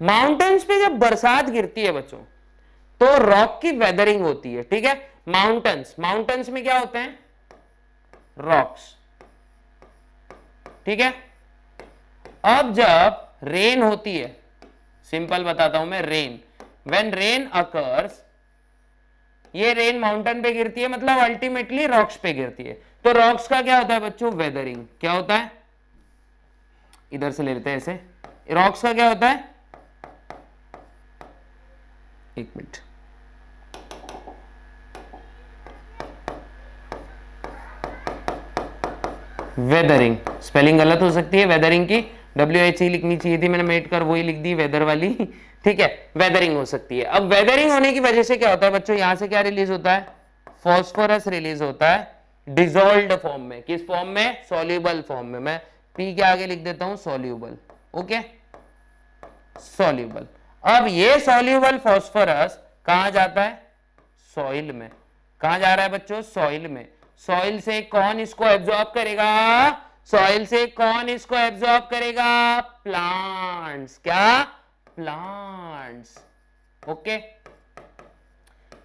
माउंटेन्स पे जब बरसात गिरती है बच्चों तो रॉक की वेदरिंग होती है, ठीक है। माउंटेन्स, माउंटेन्स में क्या होते हैं, रॉक्स, ठीक है। अब जब रेन होती है, सिंपल बताता हूं मैं, रेन, व्हेन रेन अकर्स, ये रेन माउंटेन पे गिरती है मतलब अल्टीमेटली रॉक्स पे गिरती है। तो रॉक्स का क्या होता है बच्चों, वेदरिंग। क्या होता है, इधर से ले लेते हैं ऐसे, रॉक्स का क्या होता है, एक मिनट, वेदरिंग, स्पेलिंग गलत हो सकती है वेदरिंग की, WHE लिखनी चाहिए थी, मैंने मेट कर वही लिख दी वेदर वाली, ठीक है, वेदरिंग हो सकती है। अब वेदरिंग होने की वजह से क्या होता है बच्चों, यहां से क्या रिलीज होता है, फॉस्फोरस रिलीज होता है डिसॉल्व्ड फॉर्म में। किस फॉर्म में, सॉल्युबल फॉर्म में। मैं P के आगे लिख देता हूं सॉल्युबल, ओके, सॉल्युबल। अब ये सॉल्युबल फॉस्फोरस कहां जाता है, सॉइल में। कहां जा रहा है बच्चों, सॉइल में। सॉइल से कौन इसको एब्जॉर्ब करेगा, सॉइल से कौन इसको एब्जॉर्ब करेगा, प्लांट्स। क्या, प्लांट्स, ओके।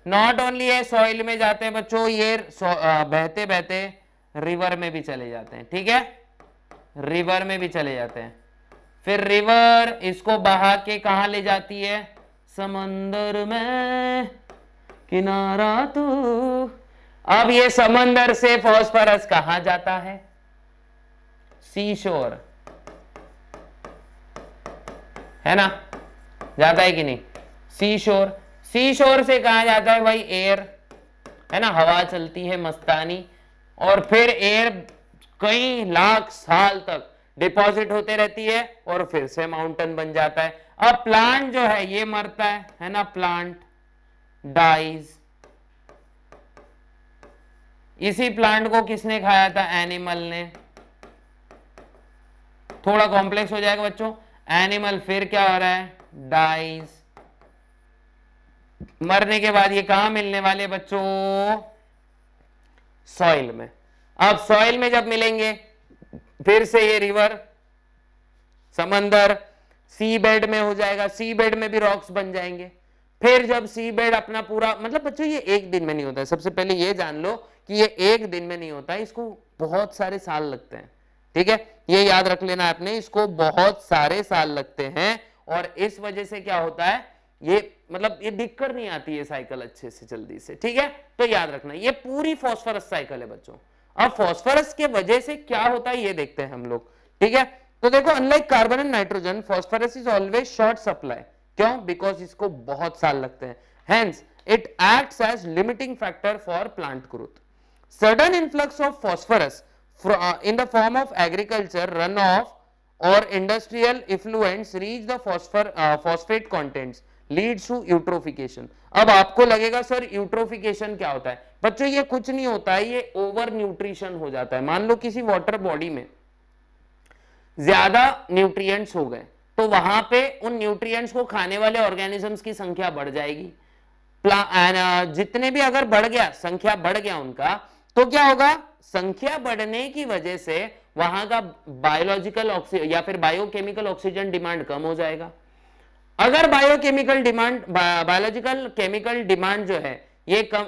नॉट ओनली है सॉइल में जाते हैं बच्चों, ये बहते बहते रिवर में भी चले जाते हैं, ठीक है, रिवर में भी चले जाते हैं। फिर रिवर इसको बहा के कहां ले जाती है, समंदर में किनारा तू। अब ये समंदर से फॉस्फोरस कहां जाता है, सी शोर, है ना, जाता है कि नहीं, सी शोर। सी शोर से कहां जाता है भाई, एयर, है ना, हवा चलती है मस्तानी, और फिर एयर कई लाख साल तक डिपॉजिट होते रहती है और फिर से माउंटेन बन जाता है। अब प्लांट जो है ये मरता है ना, प्लांट डाइज। इसी प्लांट को किसने खाया था, एनिमल ने। थोड़ा कॉम्प्लेक्स हो जाएगा बच्चों, एनिमल फिर क्या हो रहा है, डाइज। मरने के बाद ये कहां मिलने वाले बच्चों, सॉइल में। अब सॉइल में जब मिलेंगे फिर से ये रिवर, समंदर, सी बेड में हो जाएगा, सी बेड में भी रॉक्स बन जाएंगे। फिर जब सी बेड अपना पूरा, मतलब बच्चों ये एक दिन में नहीं होता है, सबसे पहले ये जान लो कि ये एक दिन में नहीं होता है, इसको बहुत सारे साल लगते हैं, ठीक है, ये याद रख लेना आपने, इसको बहुत सारे साल लगते हैं। और इस वजह से क्या होता है, ये मतलब ये दिक्कत नहीं आती है साइकिल अच्छे से जल्दी से, ठीक है। तो याद रखना ये पूरी फॉस्फोरस साइकिल है बच्चों। अब फॉस्फोरस के वजह से क्या होता है ये देखते हैं हम लोग, ठीक है। तो देखो unlike carbon and nitrogen, phosphorus is always short supply. क्यों, बिकॉज इसको बहुत साल लगते हैं, hence it acts as limiting factor for plant growth. Sudden influx of phosphorus in the form of agriculture runoff or industrial effluents reach the phosphate contents leads to eutrophication. अब आपको लगेगा sir eutrophication क्या होता है? बच्चों ये कुछ नहीं होता है, ये ओवर न्यूट्रिशन हो जाता है। मान लो किसी वाटर बॉडी में ज्यादा न्यूट्रिएंट्स हो गए तो वहां पे उन न्यूट्रिएंट्स को खाने वाले ऑर्गेनिजम्स की संख्या बढ़ जाएगी। जितने भी अगर बढ़ गया, संख्या बढ़ गया उनका, तो क्या होगा? संख्या बढ़ने की वजह से वहां का बायोलॉजिकल ऑक्सीजन या फिर बायोकेमिकल ऑक्सीजन डिमांड कम हो जाएगा। अगर biochemical demand, biological chemical demand जो है ये कम,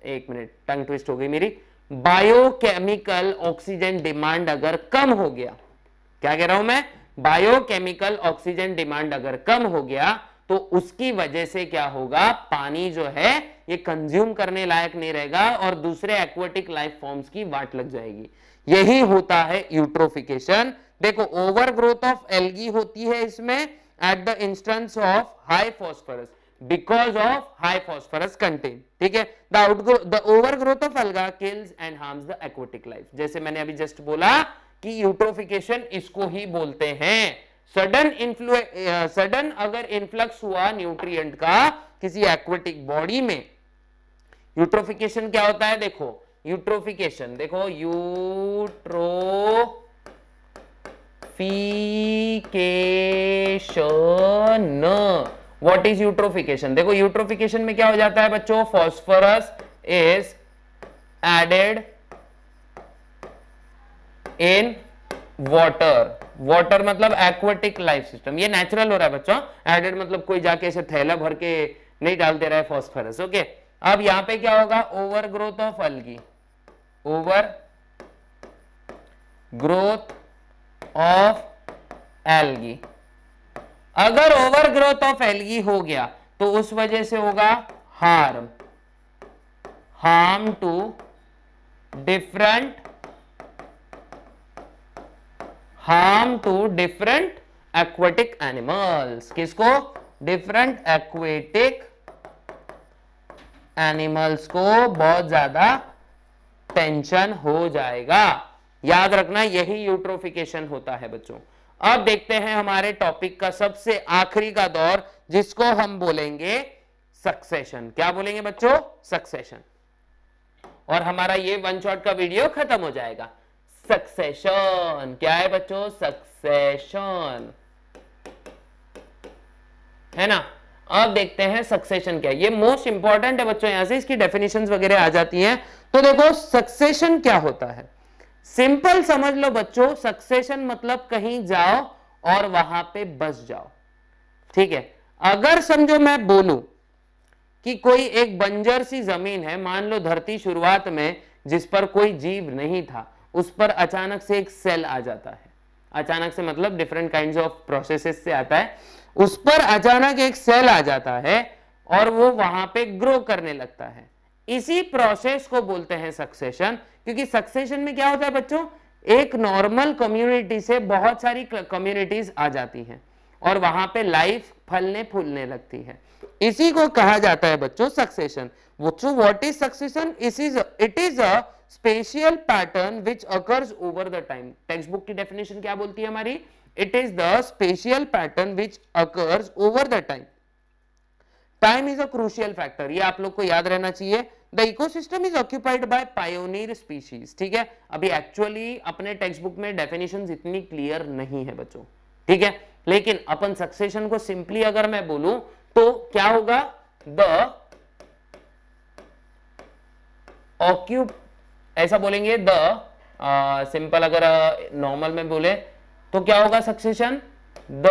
एक मिनट टंग ट्विस्ट हो गई मेरी, बायोकेमिकल ऑक्सीजन डिमांड अगर कम हो गया, क्या कह रहा हूं मैं? बायोकेमिकल ऑक्सीजन डिमांड अगर कम हो गया तो उसकी वजह से क्या होगा? पानी जो है ये कंज्यूम करने लायक नहीं रहेगा और दूसरे एक्वाटिक लाइफ फॉर्म्स की वाट लग जाएगी। यही होता है यूट्रोफिकेशन। देखो ओवर ग्रोथ ऑफ एल्गी होती है इसमें at the instance of high phosphorus because of high phosphorus content. ठीक है, the over growth of alga kills and harms the aquatic life. जैसे मैंने अभी जस्ट बोला कि यूट्रोफिकेशन इसको ही बोलते हैं। सडन अगर इन्फ्लक्स हुआ न्यूट्रिएंट का किसी एक्वाटिक बॉडी में, यूट्रोफिकेशन क्या होता है? देखो यूट्रोफिकेशन, देखो यूट्रोफिकेशन, व्हाट इज यूट्रोफिकेशन? देखो यूट्रोफिकेशन में क्या हो जाता है बच्चों? Phosphorus is added in water. Water मतलब एक्वाटिक लाइफ सिस्टम, ये नेचुरल हो रहा है बच्चों। एडेड मतलब कोई जाके ऐसे थैला भर के नहीं डाल दे रहा है फॉस्फोरस। ओके, अब यहां पे क्या होगा? Over growth of algae, over growth of algae. अगर ओवर ग्रोथ ऑफ एल्गी हो गया तो उस वजह से होगा harm to different aquatic animals. किसको? डिफरेंट एक्वाटिक एनिमल्स को बहुत ज्यादा टेंशन हो जाएगा। याद रखना यही यूट्रोफिकेशन होता है बच्चों। अब देखते हैं हमारे टॉपिक का सबसे आखिरी का दौर, जिसको हम बोलेंगे सक्सेशन। क्या बोलेंगे बच्चों? सक्सेशन। और हमारा ये वन शॉट का वीडियो खत्म हो जाएगा। सक्सेशन क्या है बच्चों? सक्सेशन है ना। अब देखते हैं सक्सेशन क्या है। ये मोस्ट इंपॉर्टेंट है बच्चों, यहां से इसकी डेफिनेशंस वगैरह आ जाती हैं। तो देखो सक्सेशन क्या होता है, सिंपल समझ लो बच्चों। सक्सेशन मतलब कहीं जाओ और वहां पे बस जाओ। ठीक है, अगर समझो मैं बोलूं कि कोई एक बंजर सी जमीन है, मान लो धरती शुरुआत में जिस पर कोई जीव नहीं था, उस पर अचानक से एक सेल आ जाता है। अचानक से मतलब डिफरेंट काइंड्स ऑफ प्रोसेसेस से आता है। उस पर अचानक एक सेल आ जाता है और वो वहां पे ग्रो करने लगता है। इसी प्रोसेस को बोलते हैं सक्सेशन। क्योंकि सक्सेशन में क्या होता है बच्चों? एक नॉर्मल कम्युनिटी से बहुत सारी कम्युनिटीज आ जाती हैं और वहां पे लाइफ फलने फूलने लगती है। इसी को कहा जाता है बच्चों succession. What is succession? It is a special pattern which occurs over the time. Text book की डेफिनेशन क्या बोलती है हमारी? It is the special pattern which occurs over the time. Time is a crucial factor, ये आप लोग को याद रहना चाहिए। The ecosystem is occupied by pioneer species. ठीक है, अभी एक्चुअली अपने टेक्स्ट बुक में डेफिनेशंस इतनी क्लियर नहीं है बच्चों। ठीक है, लेकिन अपन सक्सेशन को सिंपली अगर मैं बोलूं तो क्या होगा? द ऐसा बोलेंगे द सिंपल, अगर नॉर्मल में बोले तो क्या होगा succession? The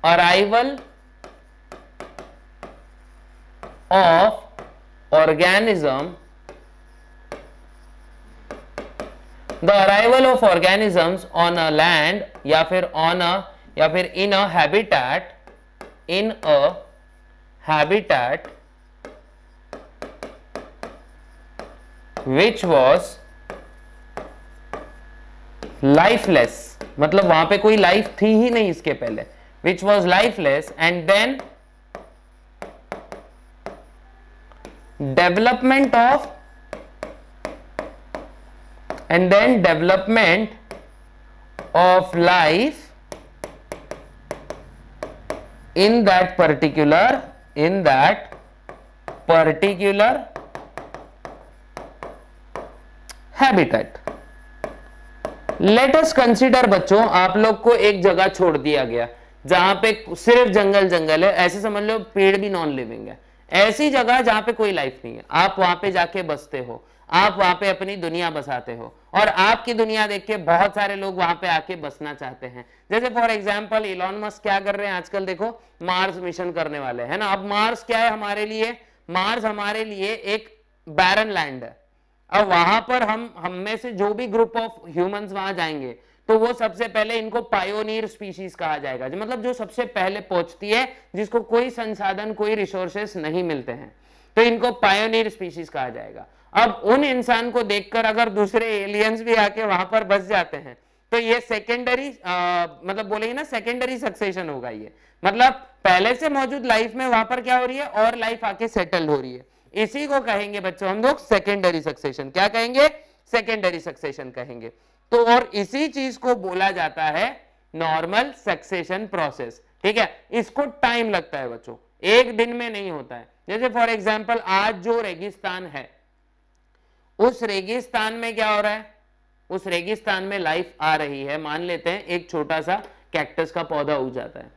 arrival of organism, the arrival of organisms on a land या फिर in a habitat which was lifeless, मतलब वहां पे कोई लाइफ थी ही नहीं इसके पहले, which was lifeless and then development of life in that particular habitat. Let us consider बच्चों, आप लोग को एक जगह छोड़ दिया गया जहां पे सिर्फ जंगल जंगल है, ऐसे समझ लो पेड़ भी नॉन लिविंग है, ऐसी जगह जहां पे कोई लाइफ नहीं है, आप वहां पे जाके बसते हो, आप वहां पे अपनी दुनिया बसाते हो, और आपकी दुनिया देख के बहुत सारे लोग वहां पे आके बसना चाहते हैं। जैसे फॉर एग्जांपल इलॉन मस्क क्या कर रहे हैं आजकल, देखो मार्स मिशन करने वाले है ना। अब मार्स क्या है हमारे लिए, मार्स हमारे लिए एक बैरन लैंड है। अब वहां पर हम में से जो भी ग्रुप ऑफ ह्यूमंस वहां जाएंगे तो वो सबसे पहले, इनको पायोनियर स्पीशीज कहा जाएगा, जो मतलब जो सबसे पहले पहुंचती है, जिसको कोई संसाधन कोई रिसोर्सेस नहीं मिलते हैं, तो इनको पायोनियर स्पीशीज कहा जाएगा। अब उन इंसान को देखकर अगर दूसरे एलियंस भी आके वहां पर बस जाते हैं तो ये सेकेंडरी मतलब बोलेंगे ना सेकेंडरी सक्सेशन होगा। ये मतलब पहले से मौजूद लाइफ में वहां पर क्या हो रही है, और लाइफ आके सेटल हो रही है, इसी को कहेंगे बच्चों हम लोग सेकेंडरी सक्सेशन। क्या कहेंगे, सेकेंडरी सक्सेशन कहेंगे। तो और इसी चीज को बोला जाता है नॉर्मल सक्सेशन प्रोसेस। ठीक है, इसको टाइम लगता है बच्चों, एक दिन में नहीं होता है। जैसे फॉर एग्जांपल आज जो रेगिस्तान है, उस रेगिस्तान में क्या हो रहा है, उस रेगिस्तान में लाइफ आ रही है, मान लेते हैं एक छोटा सा कैक्टस का पौधा उग जाता है।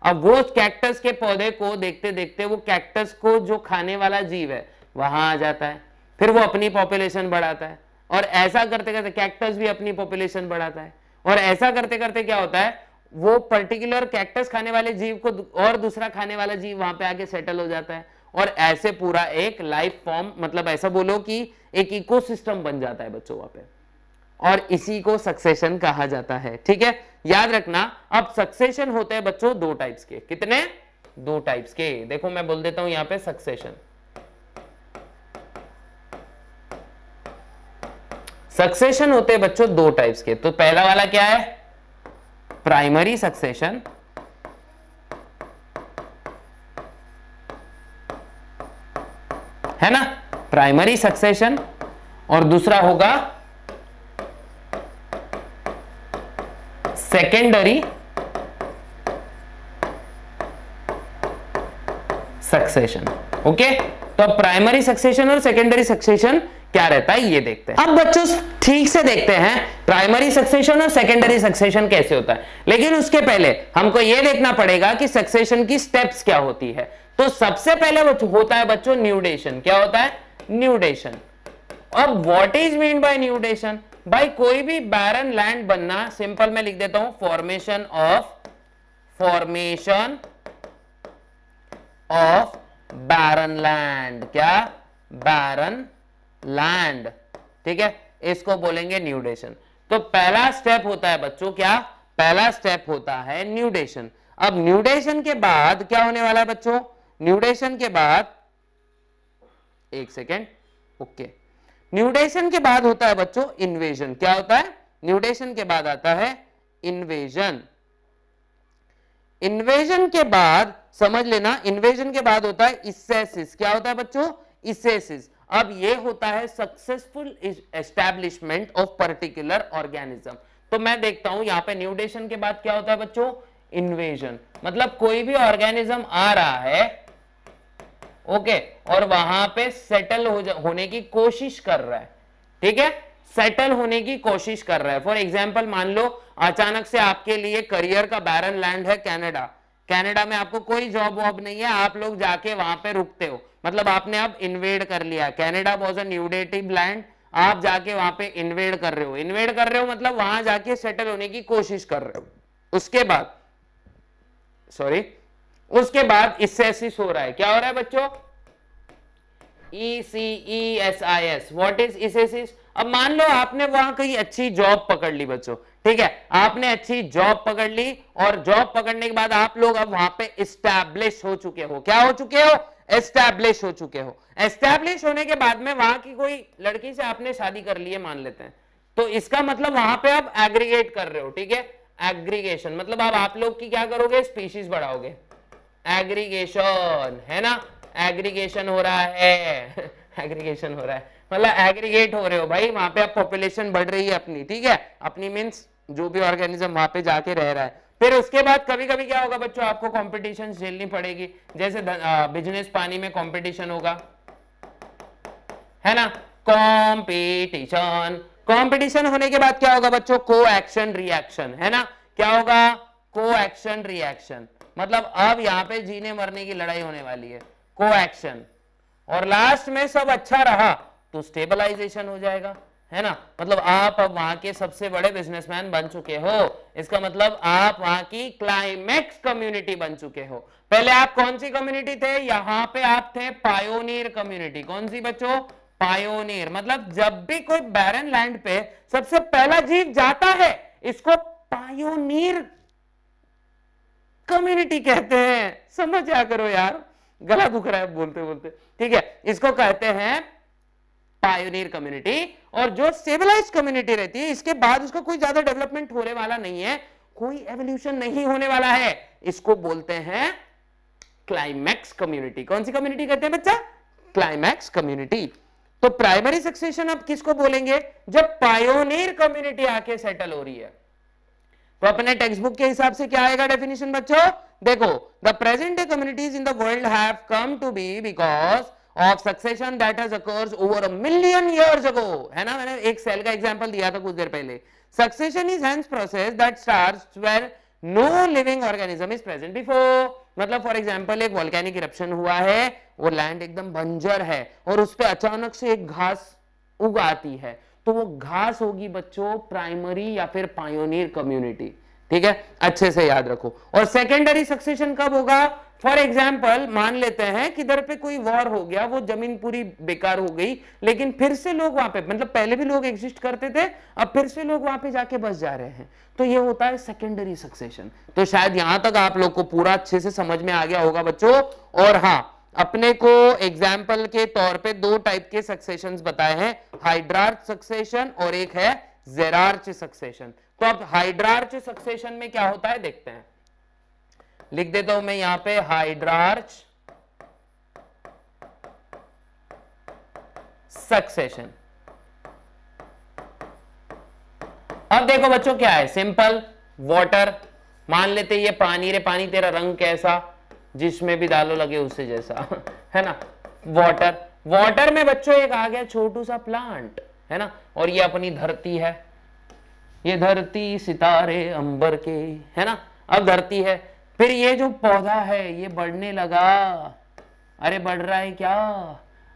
अब वो कैक्टस के पौधे को देखते देखते वो कैक्टस को जो खाने वाला जीव है वहां आ जाता है, फिर वो अपनी पॉपुलेशन बढ़ाता है, और ऐसा करते करते कैक्टस भी अपनी पॉपुलेशन बढ़ाता है, और ऐसा करते करते क्या होता है, वो पर्टिकुलर कैक्टस खाने वाले जीव को और दूसरा खाने वाला जीव वहां पे आके सेटल हो जाता है, और ऐसे पूरा एक लाइफ फॉर्म, मतलब ऐसा बोलो कि एक इकोसिस्टम बन जाता है बच्चों वहां पे, और इसी को सक्सेशन कहा जाता है। ठीक है, याद रखना। अब सक्सेशन होते हैं बच्चों दो टाइप्स के, कितने, दो टाइप्स के। देखो मैं बोल देता हूं यहां पे सक्सेशन, सक्सेशन होते हैं बच्चों दो टाइप्स के। तो पहला वाला क्या है, प्राइमरी सक्सेशन, है ना, प्राइमरी सक्सेशन, और दूसरा होगा सेकेंडरी सक्सेशन। ओके, तो प्राइमरी सक्सेशन और सेकेंडरी सक्सेशन क्या रहता है ये देखते हैं। अब बच्चों ठीक से देखते हैं प्राइमरी सक्सेशन और सेकेंडरी सक्सेशन कैसे होता है, लेकिन उसके पहले हमको यह देखना पड़ेगा कि सक्सेशन की स्टेप्स क्या होती है। तो सबसे पहले होता है बच्चों न्यूडेशन। क्या होता है, न्यूडेशन। अब व्हाट इज मीन बाय न्यूडेशन, भाई कोई भी बैरन लैंड बनना, सिंपल में लिख देता हूं फॉर्मेशन ऑफ बैरन लैंड। क्या, बैरन लैंड। ठीक है, इसको बोलेंगे न्यूडेशन। तो पहला स्टेप होता है बच्चों क्या, पहला स्टेप होता है न्यूडेशन। अब न्यूडेशन के बाद क्या होने वाला है बच्चों, न्यूडेशन के बाद, एक सेकेंड, ओके, न्यूडेशन के बाद होता है बच्चों इन्वेजन। क्या होता है, न्यूडेशन के बाद आता है इन्वेजन। इन्वेजन के बाद समझ लेना, इन्वेजन के बाद होता है इसेसिस। क्या होता है बच्चों, इसेसिस। अब ये होता है successful establishment of particular organism. तो मैं देखता हूं यहां पे न्यूडेशन के बाद क्या होता है बच्चों, इन्वेजन। मतलब कोई भी ऑर्गेनिज्म आ रहा है, ओके, और वहां पे सेटल होने की कोशिश कर रहा है। ठीक है, सेटल होने की कोशिश कर रहा है। फॉर एग्जाम्पल मान लो अचानक से आपके लिए करियर का बैरन लैंड है कनाडा, कनाडा में आपको कोई जॉब वॉब नहीं है, आप लोग जाके वहां पे रुकते हो, मतलब आपने अब इन्वेड कर लिया। कनाडा वाज अ न्यूडेटिव लैंड, आप जाके वहां पे इन्वेड कर रहे हो। इन्वेड कर रहे हो मतलब वहां जाके सेटल होने की कोशिश कर रहे हो। उसके बाद उसके बाद इसेसिस हो रहा है। क्या हो रहा है बच्चों, ECESIS। What is इसेसिस। अब मान लो आपने वहां कहीं अच्छी जॉब पकड़ ली बच्चों, ठीक है, आपने अच्छी जॉब पकड़ ली, और जॉब पकड़ने के बाद आप लोग अब वहां पे एस्टैब्लिश हो चुके हो। क्या हो चुके हो, एस्टैब्लिश हो चुके हो। एस्टैब्लिश होने के बाद में वहां की कोई लड़की से आपने शादी कर ली है मान लेते हैं, तो इसका मतलब वहां पे आप एग्रीगेट कर रहे हो। ठीक है, एग्रीगेशन मतलब अब आप लोग की क्या करोगे, स्पीशीज बढ़ाओगे। एग्रीगेशन है ना, एग्रीगेशन हो रहा है एग्रीगेशन हो रहा है मतलब एग्रीगेट हो रहे हो भाई, वहां पे अब पॉपुलेशन बढ़ रही है अपनी। ठीक है, अपनी मींस जो भी ऑर्गेनिज्म वहां पे जाके रह रहा है, फिर उसके बाद कभी कभी क्या होगा बच्चों, आपको कंपटीशन झेलनी पड़ेगी, जैसे बिजनेस पानी में कंपटीशन होगा, है ना, कंपटीशन। कंपटीशन होने के बाद क्या होगा बच्चों, को एक्शन रिएक्शन, है ना, क्या होगा, को एक्शन रिएक्शन, मतलब अब यहां पे जीने मरने की लड़ाई होने वाली है, को एक्शन, और लास्ट में सब अच्छा रहा तो स्टेबलाइजेशन हो जाएगा, है ना, मतलब आप अब वहां के सबसे बड़े बिजनेसमैन बन चुके हो, इसका मतलब आप वहां की क्लाइमैक्स कम्युनिटी बन चुके हो। पहले आप कौन सी कम्युनिटी थे, यहां पे आप थे पायोनियर कम्युनिटी। कौन सी बच्चों, पायोनियर, मतलब जब भी कोई बैरन लैंड पे सबसे पहला जीव जाता है इसको पायोनियर कम्युनिटी कहते हैं। समझ आ करो यार, गला दुख रहा है बोलते बोलते, ठीक है, इसको कहते हैं पायोनियर कम्युनिटी। और जो स्टेबलाइज कम्युनिटी रहती है इसके बाद उसका कोई ज्यादा डेवलपमेंट होने वाला नहीं है, कोई एवोल्यूशन नहीं होने वाला है, इसको बोलते हैं क्लाइमैक्स कम्युनिटी। कौन सी कम्युनिटी कहते हैं बच्चा, क्लाइमैक्स कम्युनिटी। तो प्राइमरी सक्सेशन अब किसको बोलेंगे, जब पायोनियर कम्युनिटी आके सेटल हो रही है। तो अपने टेक्स्ट बुक के हिसाब से क्या आएगा डेफिनेशन बच्चों, देखो, the present day communities in the world have come to be because of succession that has occurs over 1 million years ago, है ना, मैंने एक सेल का एग्जांपल दिया था कुछ देर पहले। Succession is hence process that starts where no living organism is present before. मतलब फॉर एग्जांपल एक वोल्केनिक इरप्शन हुआ है, वो लैंड एकदम बंजर है और उस पे अचानक से एक घास उग आती है, तो वो घास होगी बच्चों प्राइमरी या फिर पायोनियर कम्युनिटी, ठीक है, अच्छे से याद रखो। और सेकेंडरी सक्सेशन कब होगा, फॉर एग्जाम्पल मान लेते हैं कि इधर पे कोई वॉर हो गया, वो जमीन पूरी बेकार हो गई, लेकिन फिर से लोग वहां पे, मतलब पहले भी लोग एग्जिस्ट करते थे, अब फिर से लोग वहां पे जाके बस जा रहे हैं, तो ये होता है सेकेंडरी सक्सेशन। तो शायद यहां तक आप लोग को पूरा अच्छे से समझ में आ गया होगा बच्चों। और हाँ, अपने को एग्जाम्पल के तौर पे 2 टाइप के सक्सेशंस बताए हैं, हाइड्रार्च सक्सेशन और एक है जेरार्च सक्सेशन। तो अब हाइड्रार्च सक्सेशन में क्या होता है देखते हैं, लिख देता हूं मैं यहां पे हाइड्रार्च सक्सेशन। अब देखो बच्चों क्या है, सिंपल, वाटर, मान लेते ये पानी रे, पानी तेरा रंग कैसा, जिसमें भी डालो लगे उससे जैसा, है ना, वाटर। वाटर में बच्चों एक आ गया छोटू सा प्लांट, है ना, और ये अपनी धरती है, ये धरती सितारे अंबर के, है ना, अब धरती है। फिर ये जो पौधा है ये बढ़ने लगा, अरे बढ़ रहा है क्या,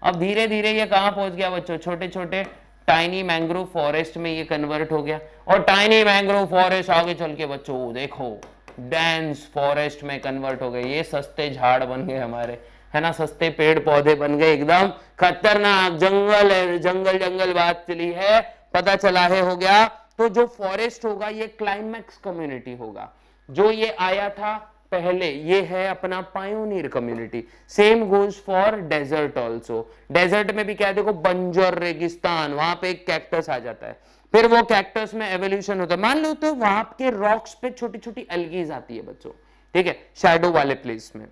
अब धीरे धीरे ये कहां पहुंच गया बच्चों, छोटे छोटे टाइनी मैंग्रोव फॉरेस्ट में ये कन्वर्ट हो गया, और टाइनी मैंग्रोव फॉरेस्ट आगे चल के बच्चों देखो डेंस फॉरेस्ट में कन्वर्ट हो गए, ये सस्ते झाड़ बन गए हमारे, है ना, सस्ते पेड़ पौधे बन गए, एकदम खतरनाक जंगल है, जंगल जंगल बात चली है, पता चला है, हो गया। तो जो फॉरेस्ट होगा ये क्लाइमैक्स कम्युनिटी होगा, जो ये आया था पहले, ये है अपना pioneer community. Same goes for desert also, desert में भी क्या है देखो, बंजर रेगिस्तान, वहां पे एक कैक्टस आ जाता है, फिर वो कैक्टस में एवोल्यूशन होता है, मान लो तो वहां के रॉक्स पे छोटी छोटी अलगीज आती है बच्चों, ठीक है, शैडो वाले प्लेस में।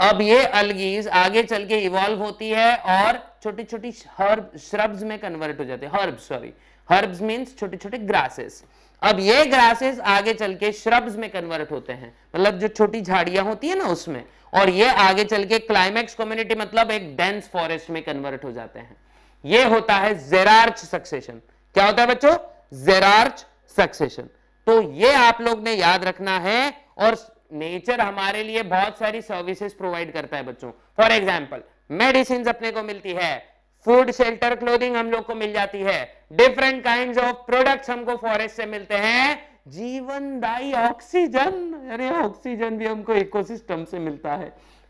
अब ये अलगीज आगे चल के इवॉल्व होती है और छोटी छोटी हर्ब श्रब्स में कन्वर्ट हो जाते हैं, हर्ब्स, सॉरी, हर्ब्स मींस छोटे छोटे ग्रासेस। अब ये ग्रासेस आगे चल के श्रब्स में कन्वर्ट होते हैं, मतलब जो छोटी झाड़ियां होती है ना उसमें, और ये आगे चल के क्लाइमैक्स कम्युनिटी मतलब एक डेंस फॉरेस्ट में कन्वर्ट हो जाते हैं। ये होता है जेरार्च सक्सेशन। क्या होता है बच्चों, जेरार्च सक्सेशन। तो ये आप लोग ने याद रखना है। और नेचर हमारे लिए बहुत सारी सर्विसेज प्रोवाइड करता है बच्चों। फॉर एग्जाम्पल मेडिसिन अपने को मिलती है, फूड शेल्टर क्लोथिंग हम लोग को मिल जाती है, डिफरेंट काइंड्स ऑफ प्रोडक्ट्स हमको फॉरेस्ट से मिलते हैं, जीवनदायी ऑक्सीजन, अरे ऑक्सीजन भी हमको इकोसिस्टम से मिलता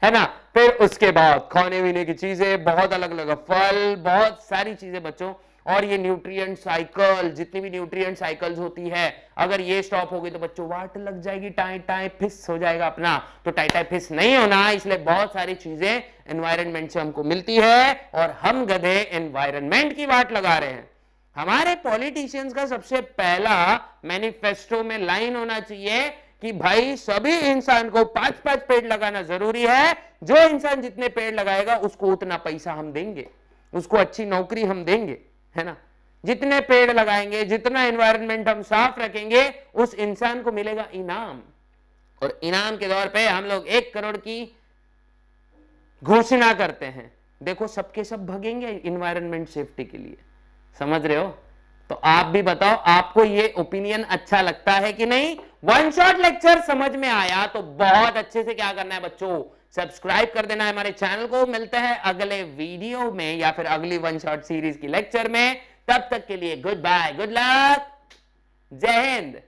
है ना। फिर उसके बाद खाने पीने की चीजें, बहुत अलग अलग फल, बहुत सारी चीजें बच्चों। और ये न्यूट्रिएंट साइकिल, जितनी भी न्यूट्रिएंट साइकिल्स होती है, अगर ये स्टॉप हो गई तो बच्चों वाट लग जाएगी, टाई टाई फिस हो जाएगा अपना। तो टाई टाई फिस नहीं होना, इसलिए बहुत सारी चीजें एनवायरनमेंट से हमको मिलती है और हम गधे एनवायरनमेंट की वाट लगा रहे हैं। हमारे पॉलिटिशियंस का सबसे पहला मैनिफेस्टो में लाइन होना चाहिए कि भाई सभी इंसान को 5-5 पेड़ लगाना जरूरी है, जो इंसान जितने पेड़ लगाएगा उसको उतना पैसा हम देंगे, उसको अच्छी नौकरी हम देंगे, है ना। जितने पेड़ लगाएंगे, जितना एनवायरनमेंट हम साफ रखेंगे, उस इंसान को मिलेगा इनाम। और इनाम के तौर पे हम लोग 1 करोड़ की घोषणा करते हैं। देखो सबके सब भगेंगे इन्वायरमेंट सेफ्टी के लिए, समझ रहे हो? तो आप भी बताओ, आपको ये ओपिनियन अच्छा लगता है कि नहीं? वन शॉट लेक्चर समझ में आया तो बहुत अच्छे से क्या करना है बच्चों, सब्सक्राइब कर देना है हमारे चैनल को। मिलते हैं अगले वीडियो में या फिर अगली वन शॉट सीरीज की लेक्चर में। तब तक के लिए गुड बाय, गुड लक, जय हिंद।